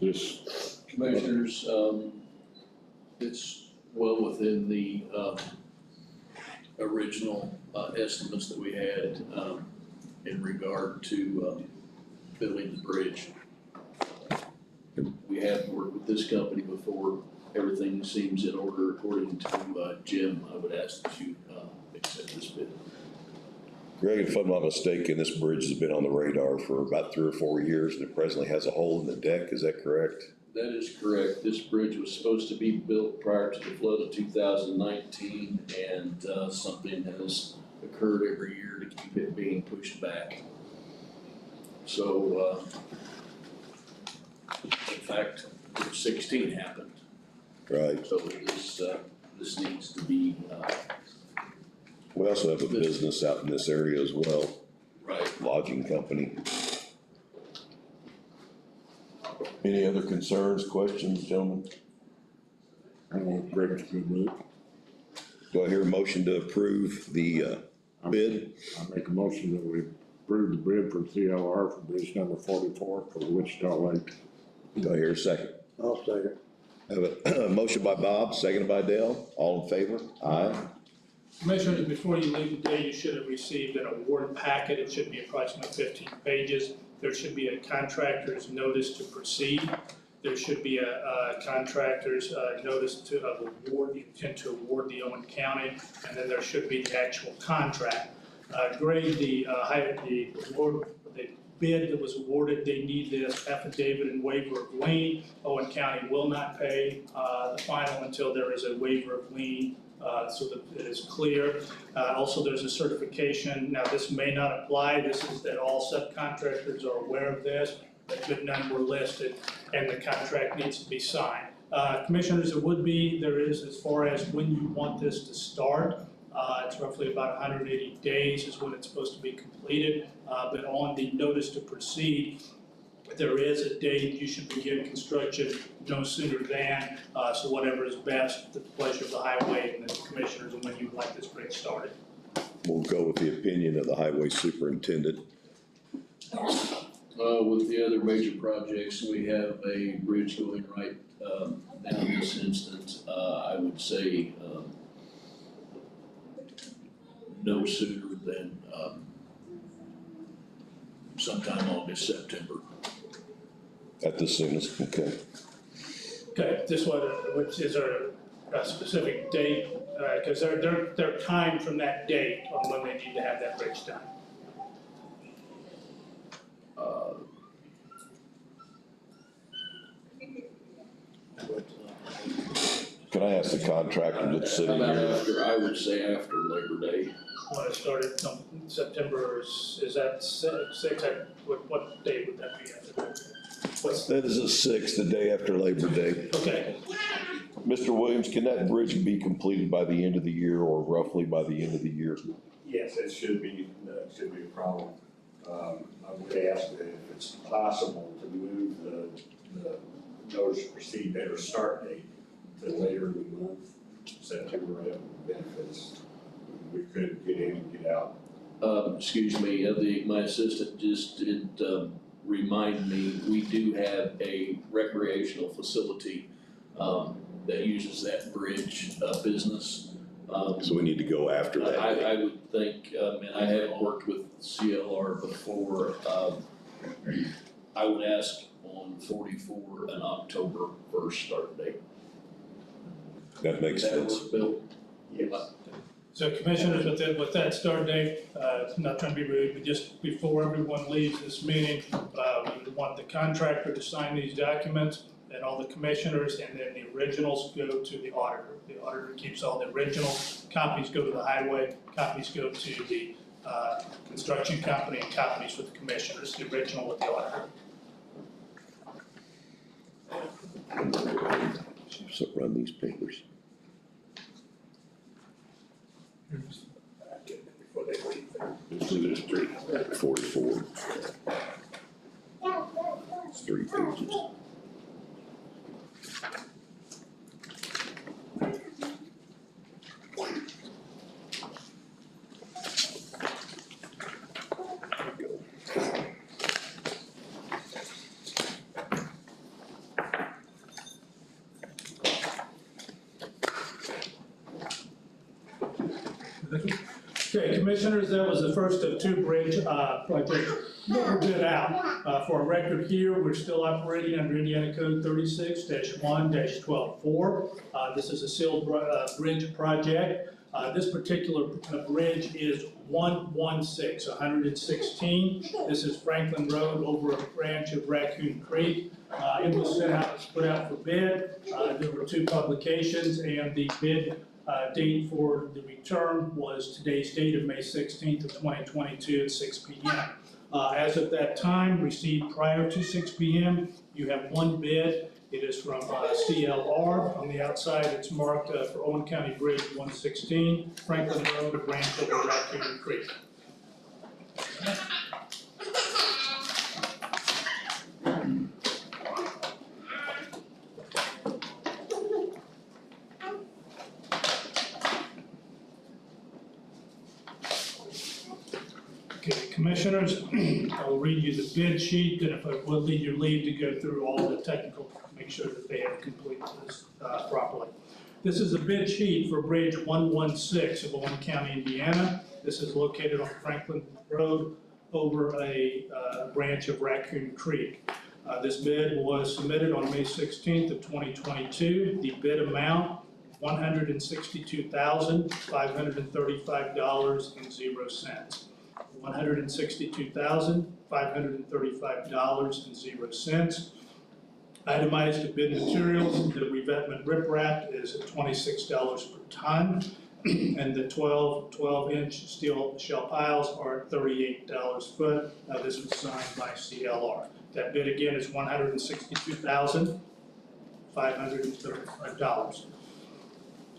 Yes. Commissioners, it's well within the original estimates that we had in regard to building the bridge. We have worked with this company before. Everything seems in order according to Jim. I would ask that you accept this bid. Greg, if I'm not mistaken, this bridge has been on the radar for about 3 or 4 years, and it presently has a hole in the deck. Is that correct? That is correct. This bridge was supposed to be built prior to the flood of 2019, and something has occurred every year to keep it being pushed back. So, in fact, 16 happened. Right. So this needs to be, We also have a business out in this area as well, right. lodging company. Any other concerns, questions, gentlemen? I want Greg's good with it. Do I hear a motion to approve the bid? I make a motion that we approve the bid for CLR for bridge number 44 for Wichita Lake. Do I hear a second? I'll second. I have a motion by Bob, seconded by Dale. All in favor? Aye. Commissioners, before you leave today, you should have received an award packet. It should be approximately 15 pages. There should be a contractor's notice to proceed. There should be a contractor's notice of award, the intent to award the Owen County, and then there should be the actual contract. Greg, the bid that was awarded, they need this affidavit and waiver of lien. Owen County will not pay the final until there is a waiver of lien, so that it is clear. Also, there's a certification. Now, this may not apply. This is that all subcontractors are aware of this, but none were listed, and the contract needs to be signed. Commissioners, there is, as far as when you want this to start, it's roughly about 180 days is when it's supposed to be completed, but on the notice to proceed, there is a date you should begin construction no sooner than, so whatever is best, at the pleasure of the highway and the commissioners, and when you would like this bridge started. We'll go with the opinion of the highway superintendent. With the other major projects, we have a bridge going right, now in this instance, I would say, no sooner than, sometime August, September. At the soonest, okay. Okay, this one, which is a specific date, because they're timed from that date on when they need to have that bridge done. Can I ask the contractor that's sitting About here? after, I would say after Labor Day. Want to start it in September, is that six, what day would that be after? That is the 6th, the day after Labor Day. Okay, Mr. Williams, can that bridge be completed by the end of the year or roughly by the end of the year? Yes, it shouldn't be a problem. I would ask that if it's possible to move the notice to proceed date or start date to later in the month, September benefits. We could get in and get out. Excuse me, my assistant just did, remind me, we do have a recreational facility, that uses that bridge, business. So we need to go after that. I would think, and I have worked with CLR before, I would ask on 44 an October 1st start date. That makes sense. Bill? Yes. so commissioners, with that start date, not trying to be rude, but just before everyone leaves this meeting, we would want the contractor to sign these documents, and all the commissioners, and then the originals go to the auditor. The auditor keeps all the original, copies go to the highway, copies go to the construction company, and copies with the commissioners, the original with the auditor. So run these papers. Before they leave. This is 44. It's 3 pages. Okay, commissioners, that was the first of 2 bridge projects that were bid out. For a record here, we're still operating under Indiana Code 36-1-12-4. This is a sealed bridge project. This particular bridge is 116. This is Franklin Road over a branch of Raccoon Creek. It was put out for bid. There were 2 publications, and the bid date for the return was today's date of May 16th of 2022 at 6 p.m. As of that time, received prior to 6 p.m., you have 1 bid. It is from CLR. On the outside, it's marked for Owen County Bridge 116, Franklin Road, a branch over Raccoon Creek. Okay, commissioners, I will read you the bid sheet, and if I will need your leave to go through all the technical, make sure that they have completed this properly. This is a bid sheet for Bridge 116 of Owen County, Indiana. This is located on Franklin Road over a branch of Raccoon Creek. This bid was submitted on May 16th of 2022. The bid amount, $162,535.00. $162,535.00. Itemized bid materials, the revetment riprap is at $26 per ton, and the 12-inch steel shell piles are at $38 a foot. This was signed by CLR. That bid again is $162,535.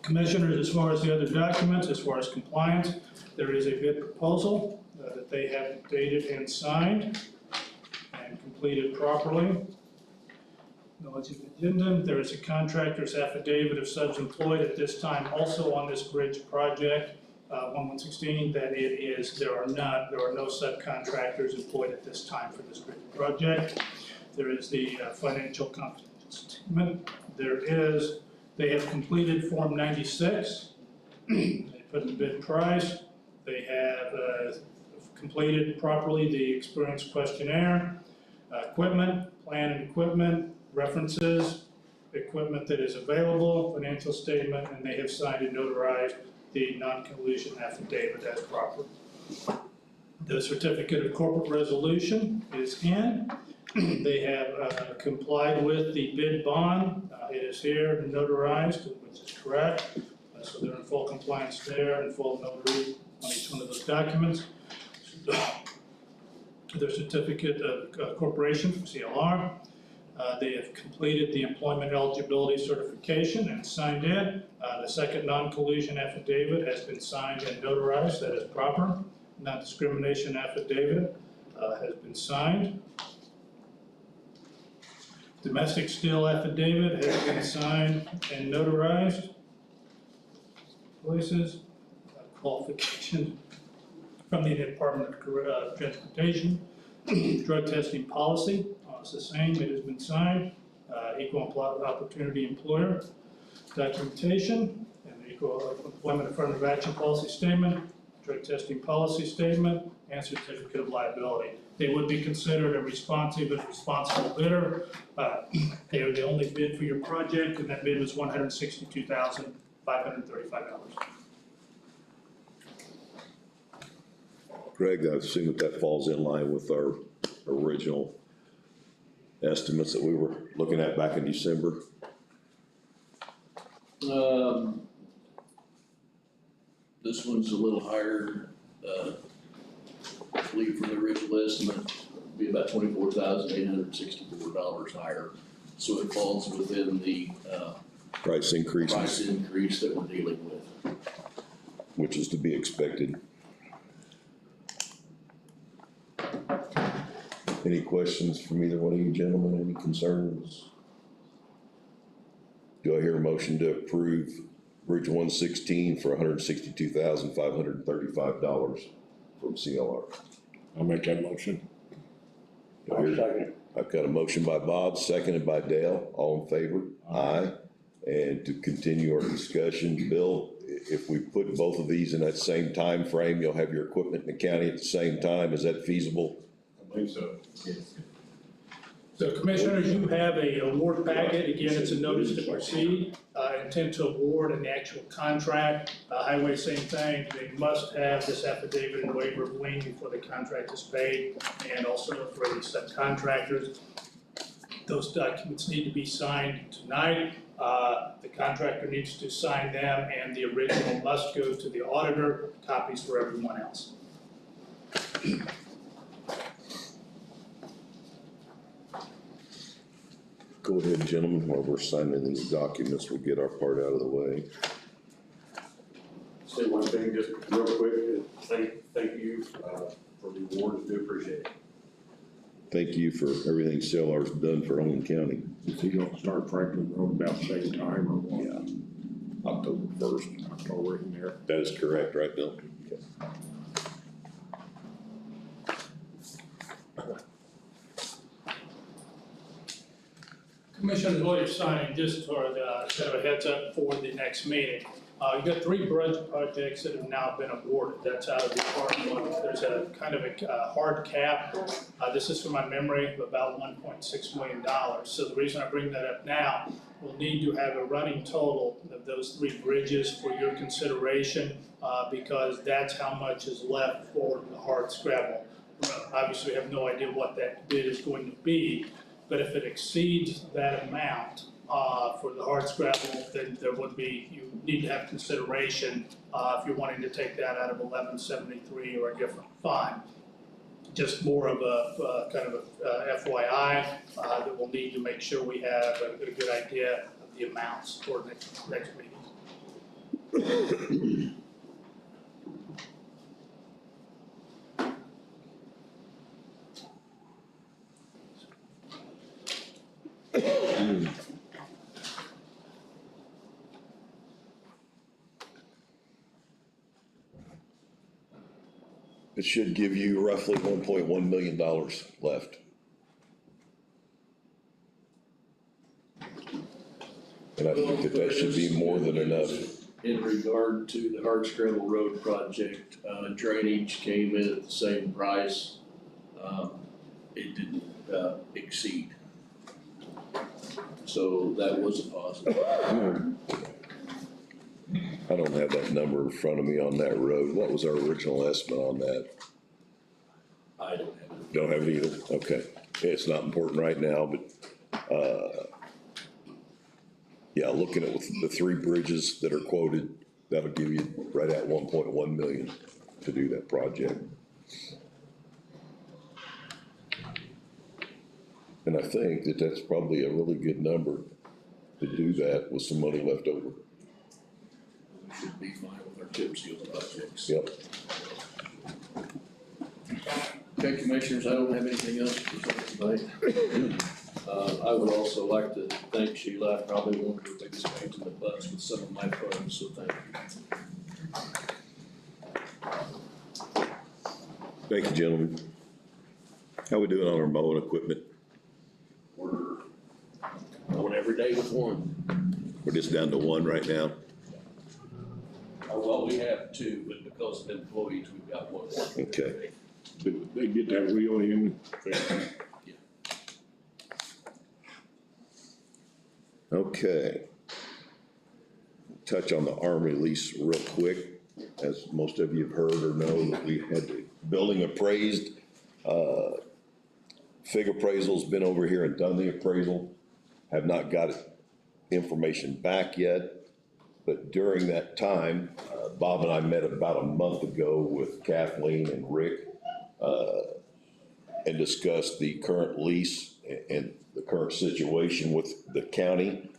Commissioners, as far as the other documents, as far as compliance, there is a bid proposal that they have dated and signed and completed properly. Knowledge of addendum, there is a contractor's affidavit of subs employed at this time also on this bridge project, 1116, that there are no subcontractors employed at this time for this bridge project. There is the financial confidential statement. They have completed Form 96. They put the bid price. They have completed properly the experience questionnaire, equipment, plan and equipment, references, equipment that is available, financial statement, and they have signed and notarized the non-collusion affidavit as proper. The certificate of corporate resolution is in. They have complied with the bid bond. It is here notarized, which is correct. So they're in full compliance there and full notary on each one of those documents. Their certificate of corporation from CLR. They have completed the employment eligibility certification and signed it. The second non-collusion affidavit has been signed and notarized. That is proper. Non-discrimination affidavit has been signed. Domestic steel affidavit has been signed and notarized. Places, qualification from the Department of Transportation. Drug testing policy, it's the same, it has been signed. Equal opportunity employer. Documentation, and the Equal Employment Affirmative Action Policy Statement, drug testing policy statement, and certificate of liability. They would be considered a responsive and responsible bidder. They are the only bid for your project, and that bid was $162,535. Greg, I assume that falls in line with our original estimates that we were looking at back in December. This one's a little higher, I believe from the original estimate, it'd be about $24,864 higher. So it falls within the, Price increases. price increase that we're dealing with. Which is to be expected. Any questions from either one of you gentlemen, any concerns? Do I hear a motion to approve Bridge 116 for $162,535 from CLR? I'll make that motion. Do I hear- I've got a motion by Bob, seconded by Dale, all in favor? Aye. And to continue our discussion, Bill, if we put both of these in that same time frame, you'll have your equipment in the county at the same time, is that feasible? I believe so, yes. So Commissioners, you have a award packet. Again, it's a notice to proceed, intent to award and the actual contract. Highway, same thing. They must have this affidavit and waiver of lien before the contract is paid, and also for the subcontractors. Those documents need to be signed tonight. The contractor needs to sign them, and the original must go to the auditor, copies for everyone else. Go ahead, gentlemen, while we're signing these documents, we'll get our part out of the way. Say one thing just real quick, thank you for the award, do appreciate it. Thank you for everything CLR's done for Owen County. If you don't start Franklin Road about the same time or what? Yeah, October 1st. October in there. That is correct, right, Bill? Commissioners, what you're signing, just for the, kind of a heads up for the next meeting. You've got 3 bridge projects that have now been awarded. That's out of the ARMA. There's a kind of a hard cap. This is from my memory of about $1.6 million. So the reason I bring that up now, we'll need to have a running total of those 3 bridges for your consideration, because that's how much is left for the hardscrabble. Obviously, we have no idea what that bid is going to be, but if it exceeds that amount, for the hardscrabble, then there would be, you need to have consideration, if you're wanting to take that out of 1173 or a different fund. Just more of a kind of a FYI, that we'll need to make sure we have a good idea of the amounts for next meeting. It should give you roughly $1.1 million left. And I think that should be more than enough. In regard to the Hardscrabble Road project, drainage came in at the same price. It didn't exceed. So that was a positive. I don't have that number in front of me on that road. What was our original estimate on that? I don't have it. Don't have it either? Okay. It's not important right now, but, yeah, looking at the 3 bridges that are quoted, that'll give you right at 1.1 million to do that project. And I think that that's probably a really good number to do that with some money left over. We should be fine with our chip seal projects. Yep. Okay, commissioners, I don't have anything else to present tonight. I would also like to thank Sheila. I probably one of her biggest pains in the butts with some of my funds, so thank you. Thank you, gentlemen. How we doing on our mowing equipment? We're going every day with one. We're just down to 1 right now. Well, we have 2, but because of employees, we've got 1. Okay. Did they get that wheel in? Okay. Touch on the Armory lease real quick. As most of you have heard or know, that we had the building appraised. Fig Appraisal's been over here and done the appraisal. Have not got information back yet. But during that time, Bob and I met about a month ago with Kathleen and Rick, and discussed the current lease and the current situation with the county,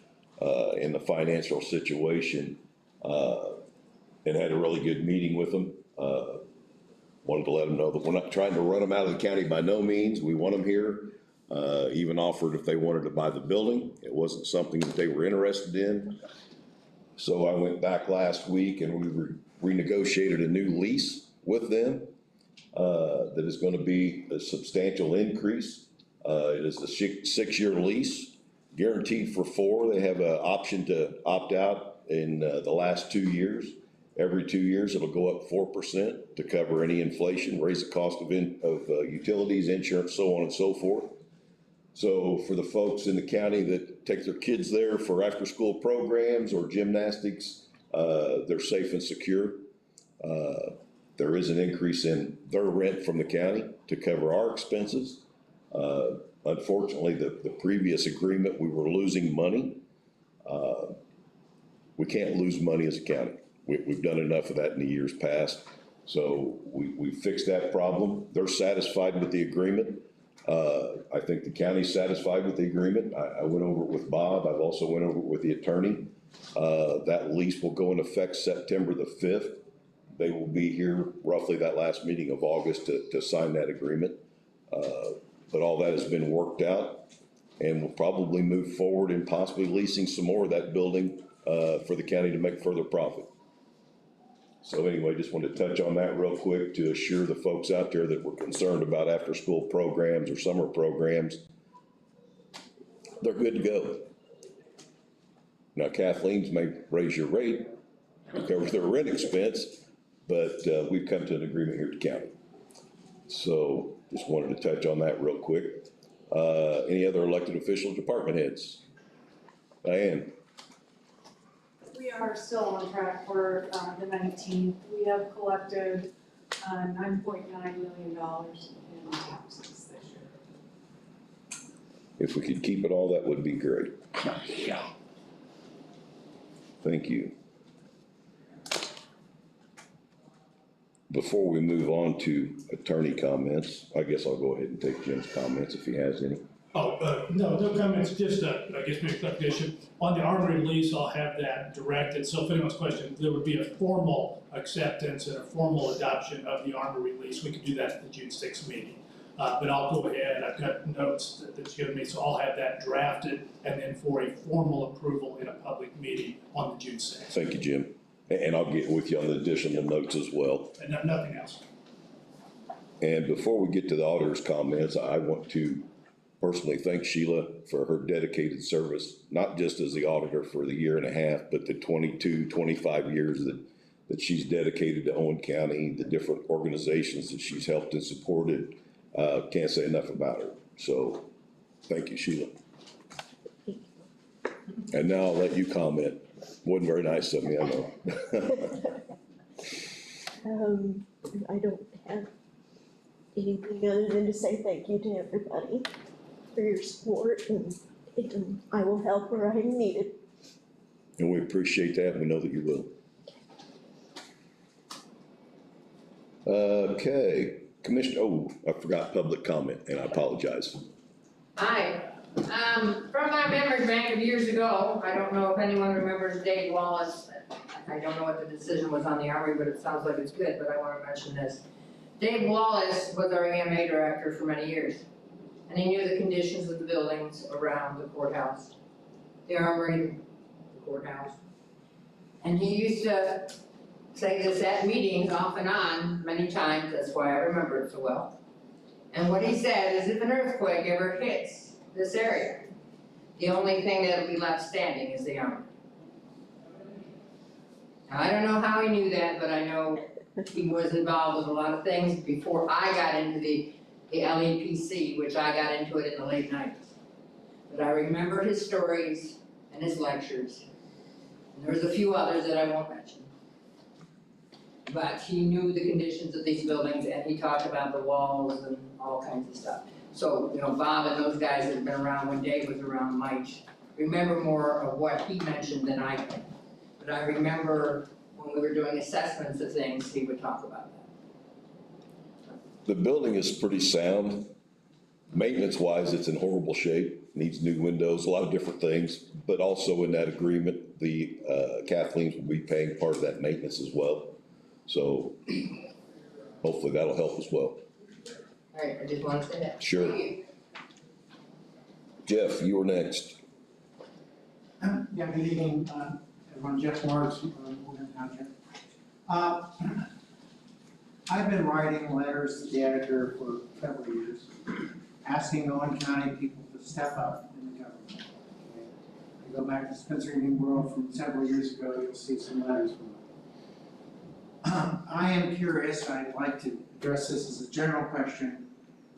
and the financial situation, and had a really good meeting with them. Wanted to let them know that we're not trying to run them out of the county by no means. We want them here. Even offered if they wanted to buy the building. It wasn't something that they were interested in. So I went back last week and we renegotiated a new lease with them, that is gonna be a substantial increase. It is a 6-year lease, guaranteed for 4. They have an option to opt out in the last 2 years. Every 2 years, it'll go up 4% to cover any inflation, raise the cost of utilities, insurance, so on and so forth. So for the folks in the county that take their kids there for after-school programs or gymnastics, they're safe and secure. There is an increase in their rent from the county to cover our expenses. Unfortunately, the previous agreement, we were losing money. We can't lose money as a county. We've done enough of that in the years past. So we fixed that problem. They're satisfied with the agreement. I think the county's satisfied with the agreement. I went over it with Bob. I've also went over it with the attorney. That lease will go into effect September the 5th. They will be here roughly that last meeting of August to sign that agreement. But all that has been worked out, and we'll probably move forward in possibly leasing some more of that building for the county to make further profit. So anyway, just wanted to touch on that real quick to assure the folks out there that were concerned about after-school programs or summer programs. They're good to go. Now Kathleen's may raise your rate to cover their rent expense, but we've come to an agreement here at the county. So just wanted to touch on that real quick. Any other elected officials, department heads? Diane? We are still on track for the 19th. We have collected $9.9 million in taxes this year. If we could keep it all, that would be great. Yeah. Thank you. Before we move on to attorney comments, I guess I'll go ahead and take Jim's comments if he has any. No comments, just, I guess maybe clarification. On the Armory lease, I'll have that directed, so if anyone's question, there would be a formal acceptance and a formal adoption of the Armory lease. We could do that at the June 6th meeting. But I'll go ahead, I've got notes that's given me, so I'll have that drafted and then for a formal approval in a public meeting on the June 6th. Thank you, Jim. And I'll get with you on the additional notes as well. And nothing else. And before we get to the auditor's comments, I want to personally thank Sheila for her dedicated service, not just as the auditor for the year and a half, but the 22, 25 years that she's dedicated to Owen County, the different organizations that she's helped and supported. Can't say enough about her. So thank you, Sheila. And now I'll let you comment. Wasn't very nice of me, I know. I don't have anything other than to say thank you to everybody for your support, and I will help where I am needed. And we appreciate that. We know that you will. Okay, Commissioner, I forgot public comment, and I apologize. Hi, from my memory bank of years ago, I don't know if anyone remembers Dave Wallace. I don't know what the decision was on the Armory, but it sounds like it's good, but I want to mention this. Dave Wallace was our EMA director for many years, and he knew the conditions of the buildings around the courthouse, the Armory, the courthouse. And he used to say this at meetings off and on many times, that's why I remember it so well. And what he said is if an earthquake ever hits this area, the only thing that'll be left standing is the Armory. Now, I don't know how he knew that, but I know he was involved with a lot of things before I got into the LEPC, which I got into it in the late 90s. But I remember his stories and his lectures. And there's a few others that I won't mention. But he knew the conditions of these buildings, and he talked about the walls and all kinds of stuff. So, you know, Bob and those guys that have been around when Dave was around might remember more of what he mentioned than I can. But I remember when we were doing assessments of things, he would talk about that. The building is pretty sound. Maintenance-wise, it's in horrible shape, needs new windows, a lot of different things. But also in that agreement, the Kathleen's will be paying part of that maintenance as well. So hopefully that'll help as well. All right, I just wanted to say that. Sure. Thank you. Jeff, you were next. Yeah, good evening, everyone. Jeff Morris, Owen Township. I've been writing letters to the editor for several years, asking Owen County people to step up in the government. Okay. I go back to Spencer New World from several years ago, you'll see some letters from them. I am curious, I'd like to address this as a general question,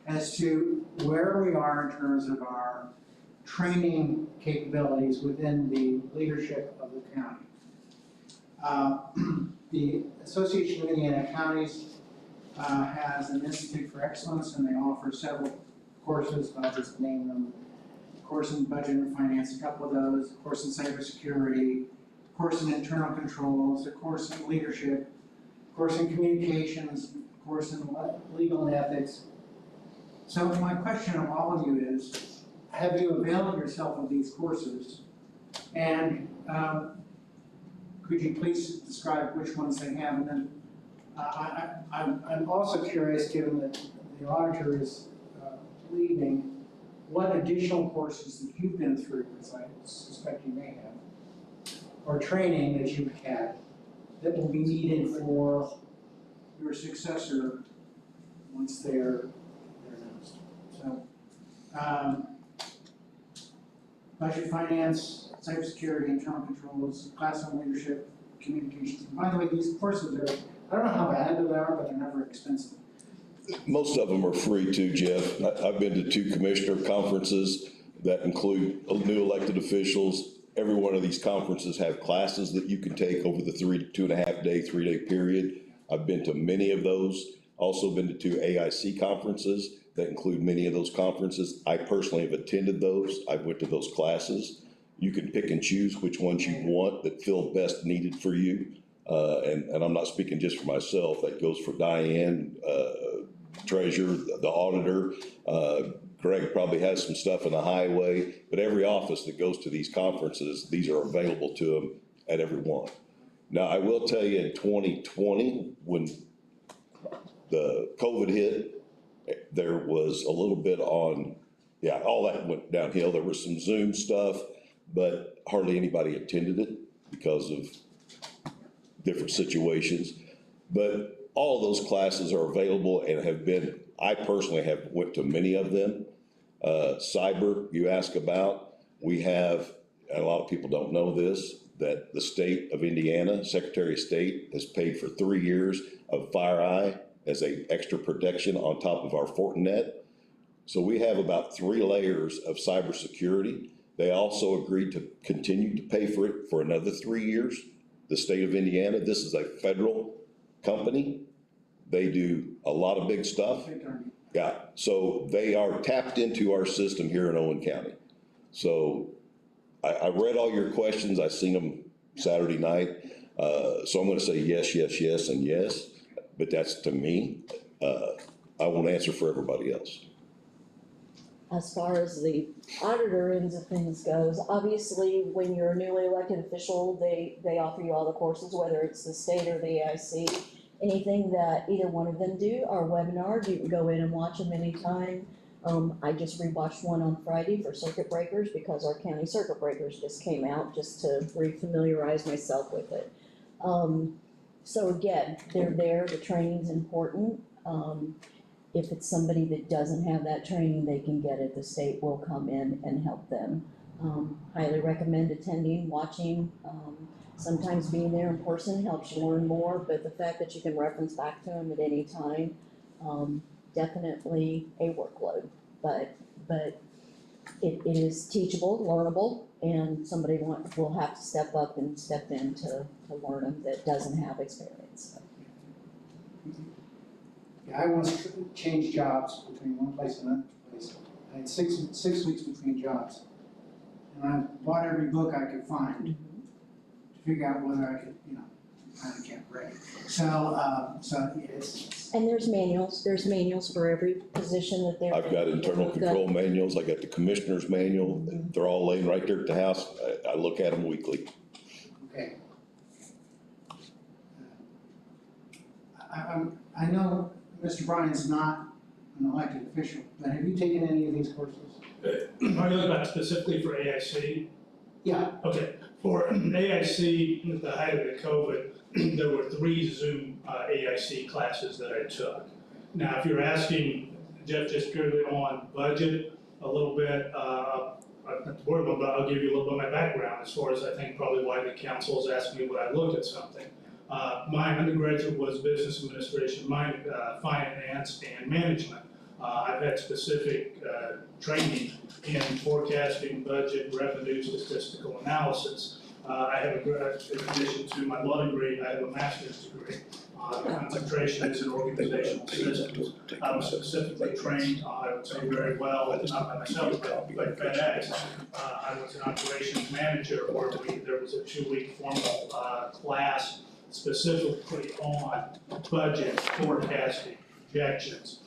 as to where we are in terms of our training capabilities within the leadership of the county. The Association of Indiana Counties has an Institute for Excellence, and they offer several courses. I'll just name them. A course in budget and finance, a couple of those, a course in cybersecurity, a course in internal controls, a course in leadership, a course in communications, a course in legal and ethics. So my question of all of you is, have you availed yourself of these courses? And could you please describe which ones they have? And then I'm also curious, given that the auditor is leaving, what additional courses that you've been through, because I suspect you may have, or training that you've had that will be needed for your successor once they're announced. So, budget, finance, cybersecurity, internal controls, classroom leadership, communications. And by the way, these courses are, I don't know how bad they are, but they're never expensive. Most of them are free too, Jeff. I've been to 2 commissioner conferences that include new elected officials every one of these conferences have classes that you can take over the 2.5 day, 3 day period. I've been to many of those, also been to 2 AIC conferences that include many of those conferences. I personally have attended those. I've went to those classes. You can pick and choose which ones you want that feel best needed for you. And I'm not speaking just for myself, that goes for Diane, treasurer, the auditor, Greg probably has some stuff in the highway, but every office that goes to these conferences, these are available to them at every one. Now, I will tell you in 2020, when the COVID hit, there was a little bit on, yeah, all that went downhill. There was some Zoom stuff, but hardly anybody attended it because of different situations. But all of those classes are available and have been, I personally have went to many of them. Cyber, you ask about, we have, and a lot of people don't know this, that the state of Indiana, Secretary of State, has paid for 3 years of FireEye as a extra protection on top of our Fortinet. So we have about 3 layers of cybersecurity. They also agreed to continue to pay for it for another 3 years. The state of Indiana, this is a federal company. They do a lot of big stuff. Yeah, so they are tapped into our system here in Owen County. So I read all your questions. I seen them Saturday night. So I'm gonna say yes, yes, yes, and yes, but that's to me. I won't answer for everybody else. As far as the auditor ends of things goes, obviously, when you're a newly elected official, they offer you all the courses, whether it's the state or the AIC. Anything that either one of them do are webinars. You can go in and watch them anytime. I just rewatched one on Friday for circuit breakers because our county circuit breakers just came out, just to refamiliarize myself with it. So again, they're there, the training's important. If it's somebody that doesn't have that training, they can get it. The state will come in and help them. Highly recommend attending, watching. Sometimes being there in person helps you learn more, but the fact that you can reference back to them at any time, definitely a workload. But it is teachable, learnable, and somebody will have to step up and step in to learn them that doesn't have experience. Yeah, I once changed jobs between one place and another place. I had six weeks between jobs. And I bought every book I could find to figure out whether I could, I can't read. So it's. And there's manuals for every position that they're. I've got internal control manuals, I got the commissioner's manual, they're all laying right there at the house. I look at them weekly. Okay. I know Mr. Bryan's not an elected official, but have you taken any of these courses? Are you talking about specifically for AIC? Yeah. Okay, for AIC, at the height of the COVID, there were 3 Zoom AIC classes that I took. Now, if you're asking, Jeff, just purely on budget, a little bit, I'm not worried about, but I'll give you a little bit of my background as far as I think probably why the council is asking me when I looked at something. My undergraduate was business administration, finance and management. I've had specific training in forecasting, budget, revenue, statistical analysis. I have in addition to my law degree, I have a master's degree. Concentration is in organizational systems. I was specifically trained, I would say very well, not by myself, but by FedEx. I was an operations manager where there was a 2-week formal class specifically on budget, forecasting, projections,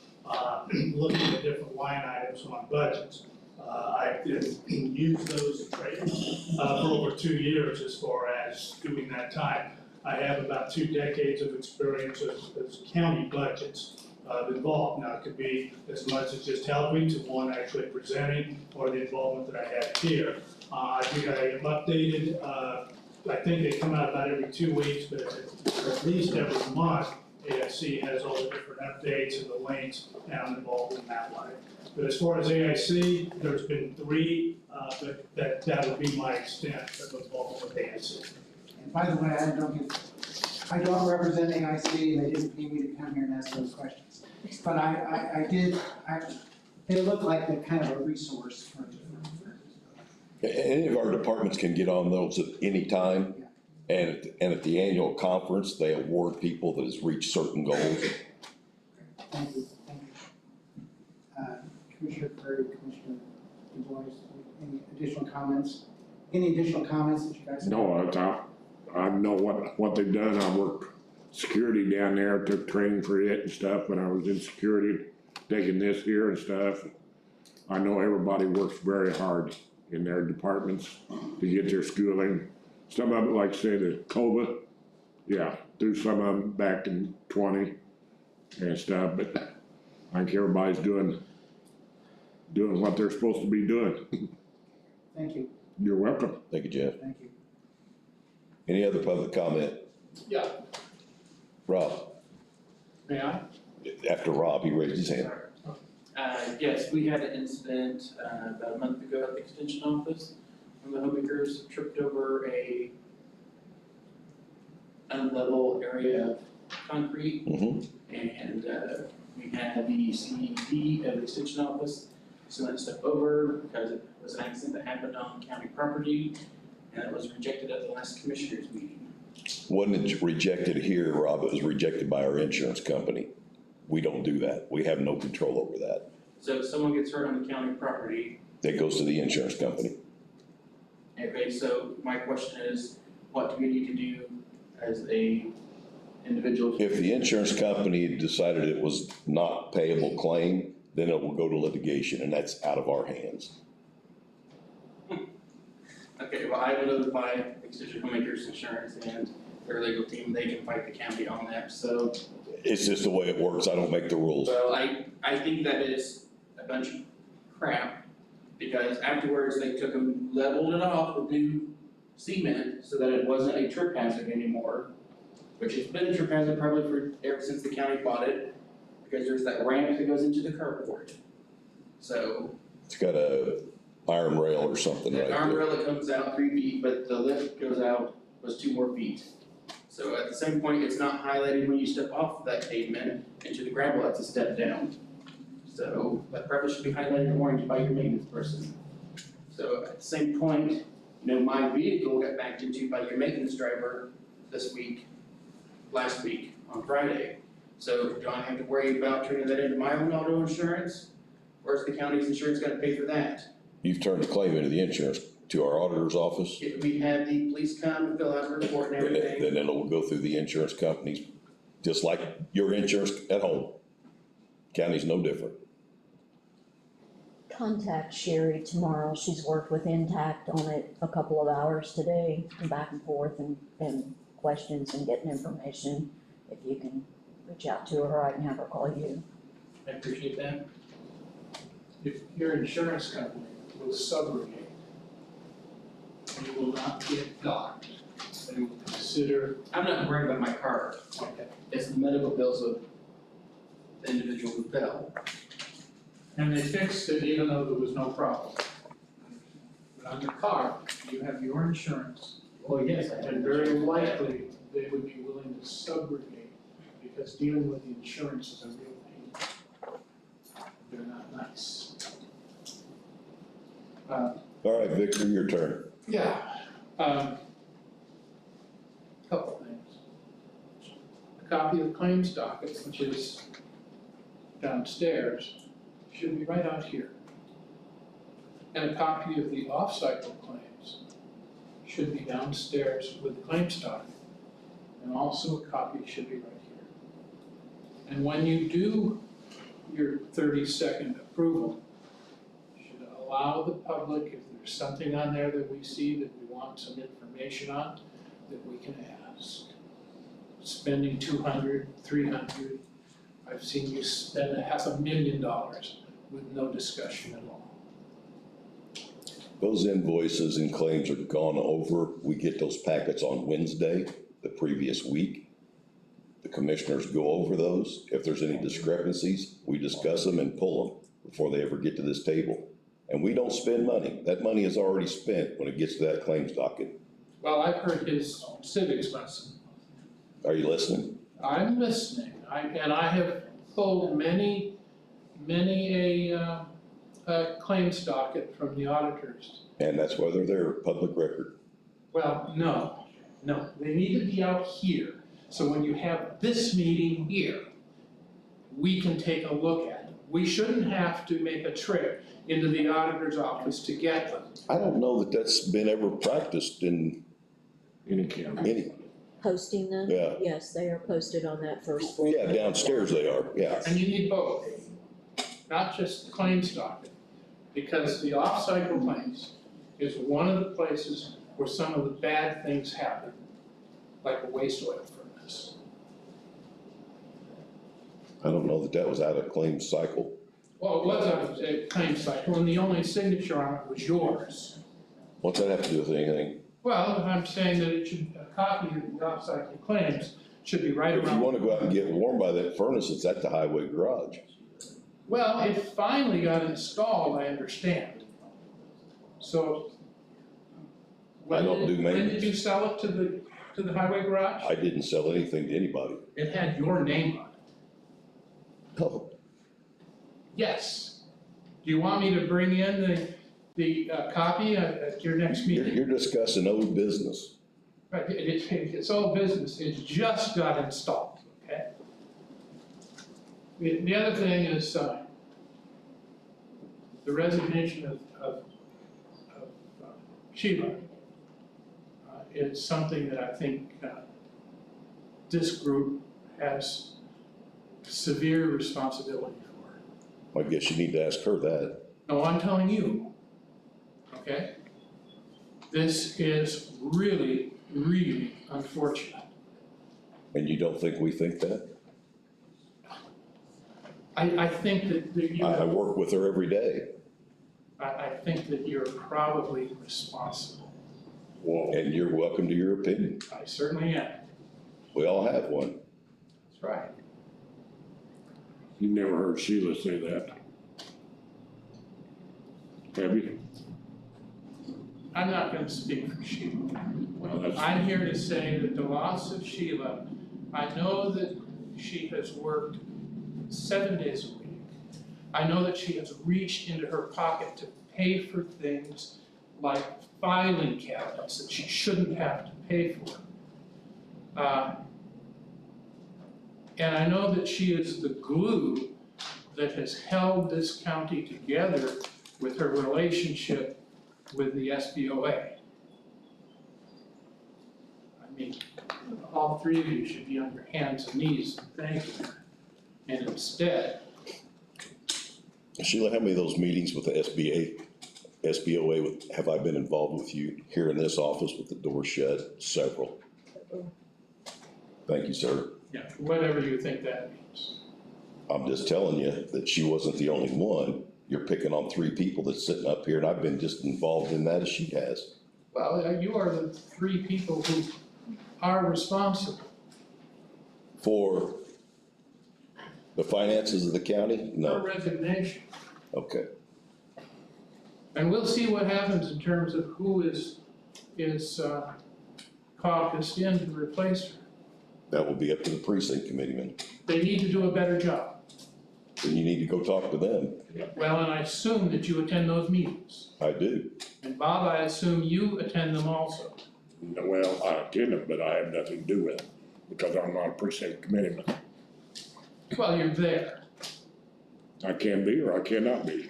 looking at different line items on budgets. I did use those training for over 2 years as far as doing that time. I have about 2 decades of experience as county budgets involved. Now, it could be as much as just helping to one actually presenting or the involvement that I have here. I think I am updated. I think they come out about every 2 weeks, but at least every month, AIC has all the different updates and the links, and I'm involved in that way. But as far as AIC, there's been 3, but that would be my extent of involvement with AIC. And by the way, I don't represent AIC, and they didn't pay me to come here and ask those questions. But they look like they're kind of a resource for Any of our departments can get on those at any time. And at the annual conference, they award people that has reached certain goals. Thank you, thank you. Commissioner Curry, Commissioner Du Bois, any additional comments? Any additional comments that you guys have? No, I know what they've done. I worked security down there, took training for it and stuff, when I was in security, taking this here and stuff. I know everybody works very hard in their departments to get their schooling. Some of it, like say the COVID, yeah, threw some of them back in 20 and stuff, but I think everybody's doing what they're supposed to be doing. Thank you, You're welcome. Thank you, Jeff. thank you. Any other public comment? Yeah, Rob? may I? After Rob, he raised his hand. Yes, we had an incident, about a month ago at the extension office. One of the homemakers tripped over a unlevel area of concrete. And, we had the CED of the extension office, so that step over because it was an accident that happened on county property. And it was rejected at the last commissioners meeting. Wasn't it rejected here, Rob? It was rejected by our insurance company. We don't do that. We have no control over that. So if someone gets hurt on the county property, That goes to the insurance company. okay, so my question is, what do we need to do as a individual? If the insurance company decided it was not payable claim, then it will go to litigation, and that's out of our hands. Okay, well, I will notify Extension Homemakers Insurance and their legal team, they can fight the county on that, so. It's just the way it works. I don't make the rules. Well, I think that is a bunch of crap, because afterwards they took them, leveled it off with new cement so that it wasn't a trip hazard anymore, which has been a trip hazard probably for, ever since the county bought it, because there's that ramp that goes into the carport. So, It's got a iron rail or something right the there. arm rail that comes out 3 feet, but the lift goes out was 2 more feet. So at the same point, it's not highlighted when you step off that pavement into the gravel, that's a step down. So that probably should be highlighted orange by your maintenance person. So at the same point, you know, my vehicle got backed into by your maintenance driver last week on Friday. So do I have to worry about turning that into my own auto insurance? Or is the county's insurance gonna pay for that? You've turned the claim into the insurance, to our auditor's office, If we had the police come and fill out a report and everything. then it'll go through the insurance companies, just like your insurance at home. County's no different. Contact Sherry tomorrow. She's worked with Intact on it a couple of hours today, and back and forth and questions and getting information. If you can reach out to her, I can have her call you. I appreciate that. If your insurance company will subrogate, you will not get docked. They will consider. I'm not worried about my car. Okay. It's the medical bills of the individual who fell. And they fixed it even though there was no problem. But on the car, you have your insurance. Well, yes, I And very likely, they would be willing to subrogate, because dealing with the insurance is a real pain. They're not nice. All right, Victor, your turn. Yeah, couple things. A copy of claims docket, which is downstairs, should be right out here. And a copy of the off-cycle claims should be downstairs with the claims docket. And also a copy should be right here. And when you do your 30-second approval, you should allow the public, if there's something on there that we see that we want some information on, that we can ask. Spending $200, $300, I've seen you spend $500,000 with no discussion at all. Those invoices and claims are gone over. We get those packets on Wednesday, the previous week. The commissioners go over those. If there's any discrepancies, we discuss them and pull them before they ever get to this table. And we don't spend money. That money is already spent when it gets to that claims docket. Well, I've heard his civics lesson. Are you listening? I'm listening. I have pulled many a claims docket from the auditors. And that's why they're there, public record. Well, no, they need to be out here, so when you have this meeting here, we can take a look at them. We shouldn't have to make a trip into the auditor's office to get them. I don't know that that's been ever practiced in Any county. any, Posting them? Yeah. Yes, they are posted on that first floor. yeah, downstairs they are, yeah. And you need both, not just the claims docket, because the off-cycle claims is one of the places where some of the bad things happen, like a waste oil furnace. I don't know that that was out of claim cycle. Well, it was a claim cycle, and the only signature on it was yours. What's that have to do with anything? Well, I'm saying that it should, a copy of the off-cycle claims should be right If you around. wanna go out and get warm by that furnace, it's at the highway garage. Well, it finally got installed, I understand. So. I don't do When maintenance. did you sell it to the highway garage? I didn't sell anything to anybody. It had your name on it. Oh, Yes. Do you want me to bring in the copy at your next meeting? you're discussing old business. Right, it's old business, it just got installed, okay? The other thing is, the resignation of Sheila is something that I think this group has severe responsibility for. I guess you need to ask her that. No, I'm telling you, okay? This is really, really unfortunate. And you don't think we think that? I think that you. I work with her every day. I think that you're probably responsible. Whoa. And you're welcome to your opinion. I certainly am. We all have one. That's right. You never heard Sheila say that. Have you? I'm not gonna speak for Sheila. Well, that's. I'm here to say that the loss of Sheila, I know that she has worked 7 days a week. I know that she has reached into her pocket to pay for things like filing cabinets that she shouldn't have to pay for. And I know that she is the glue that has held this county together with her relationship with the SBOA. I mean, all three of you should be on your hands and knees thanking her. And instead, Sheila, how many of those meetings with the SBOA have I been involved with you here in this office with the door shut? Several. Thank you, sir. yeah, whatever you think that means. I'm just telling you that she wasn't the only one. You're picking on three people that's sitting up here, and I've been just involved in that as she has. Well, you are the three people who are responsible. For the finances of the county? Her No. resignation. Okay. And we'll see what happens in terms of who is caucused in to replace her. That will be up to the precinct committeeman. They need to do a better job. Then you need to go talk to them. Well, and I assume that you attend those meetings. I do. And Bob, I assume you attend them also. Well, I attend them, but I have nothing to do with them because I'm not a precinct committeeman. Well, you're there. I can be or I cannot be.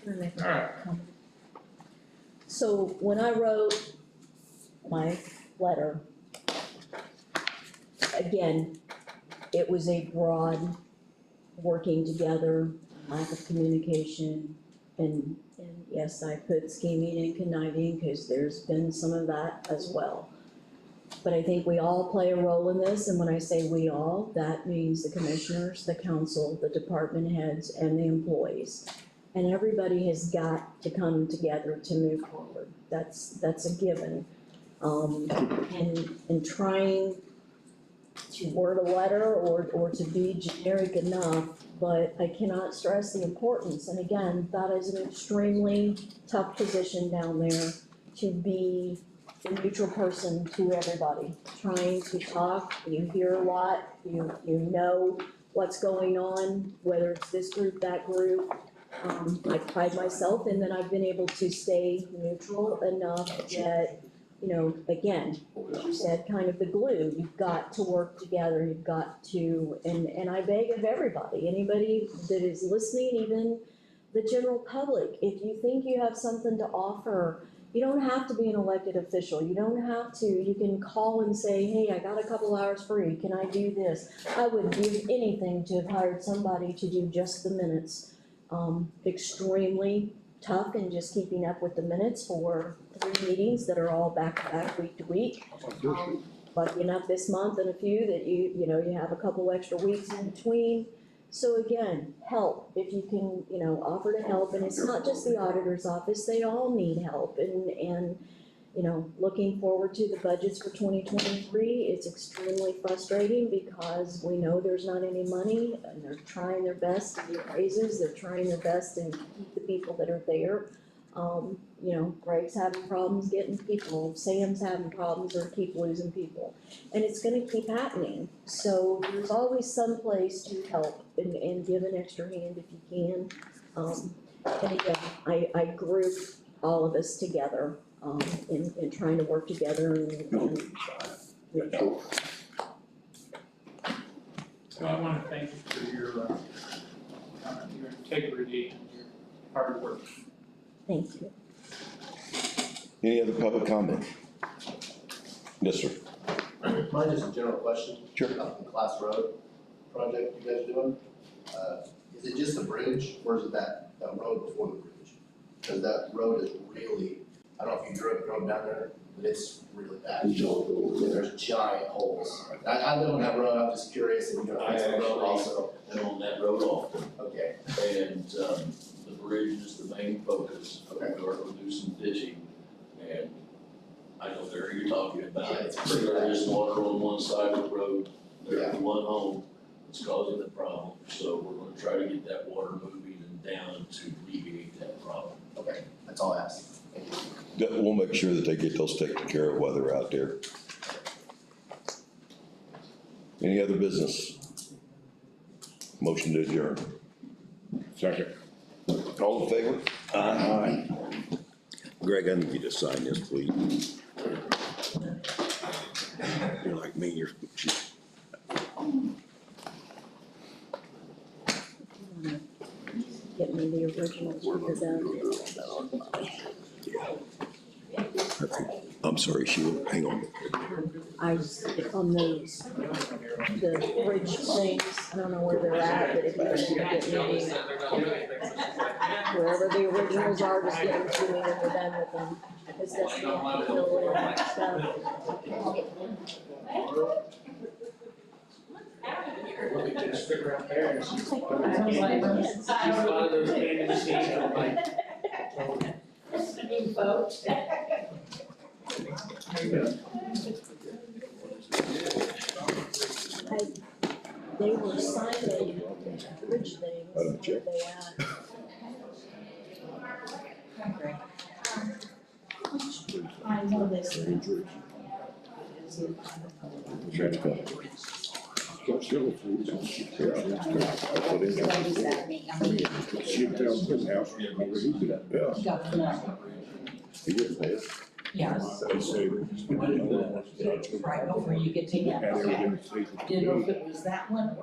All right. So when I wrote my letter, again, it was a broad working together, lack of communication, and yes, I put scheming and conniving, because there's been some of that as well. But I think we all play a role in this, and when I say we all, that means the commissioners, the council, the department heads, and the employees. And everybody has got to come together to move forward. That's a given. And trying to word a letter or to be generic enough, but I cannot stress the importance. And again, that is an extremely tough position down there, to be the neutral person to everybody. Trying to talk, you hear a lot, you know what's going on, whether it's this group, that group. I pride myself in that I've been able to stay neutral enough that, you know, again, as you said, kind of the glue, you've got to work together, you've got to, and I beg of everybody, anybody that is listening, even the general public, if you think you have something to offer, you don't have to be an elected official, you don't have to, you can call and say, hey, I got a couple hours free, can I do this? I would give anything to have hired somebody to do just the minutes. Extremely tough in just keeping up with the minutes for 3 meetings that are all back to back, week to week. Lucky enough this month and a few that you know, you have a couple extra weeks in between. So again, help, if you can, you know, offer to help, and it's not just the auditor's office, they all need help, and you know, looking forward to the budgets for 2023, it's extremely frustrating because we know there's not any money, and they're trying their best to get raises, they're trying their best to keep the people that are there. You know, Greg's having problems getting people, Sam's having problems, or keep losing people. And it's gonna keep happening. So there's always some place to help and give an extra hand if you can. And again, I group all of us together, in trying to work together and So I wanna thank you for your integrity and your hard work. thank you. Any other public comment? Yes, sir. Mine is a general question. Sure. About the Class Road project you guys are doing. Is it just the bridge, or is it that road before the bridge? Because that road is really, I don't know if you drove down there, but it's really bad. There's giant holes. I live on that road, I'm just curious if you're gonna fix the road also. I am on that road often, Okay, and, the bridge is the main focus. Okay. We'll do some ditching, and I know the area you're talking about. Yeah, it's pretty There bad. is water on one side of the road, there's one home that's causing the problem, so we're gonna try to get that water moving and down to alleviate that problem. okay, that's all I asked. Thank you. We'll make sure that they get those taken care of while they're out there. Any other business? Motion to adjourn. Second. All in favor? Aye. Greg, I need you to sign this, please. You're like me, you're. Get me the originals when you're done. I'm sorry, Sheila, hang on. I, on those, the bridge things, I don't know where they're at, but if you can get me, wherever the originals are, just get them to me when we're done with them. Because that's the fill in stuff. Let me get a sticker out there and she's one I was like, of those vending machines, I'm like, They were signing bridge things, where they at? I know this. He didn't pay it. Yes. He said. Right before you get to that. Didn't know if it was that one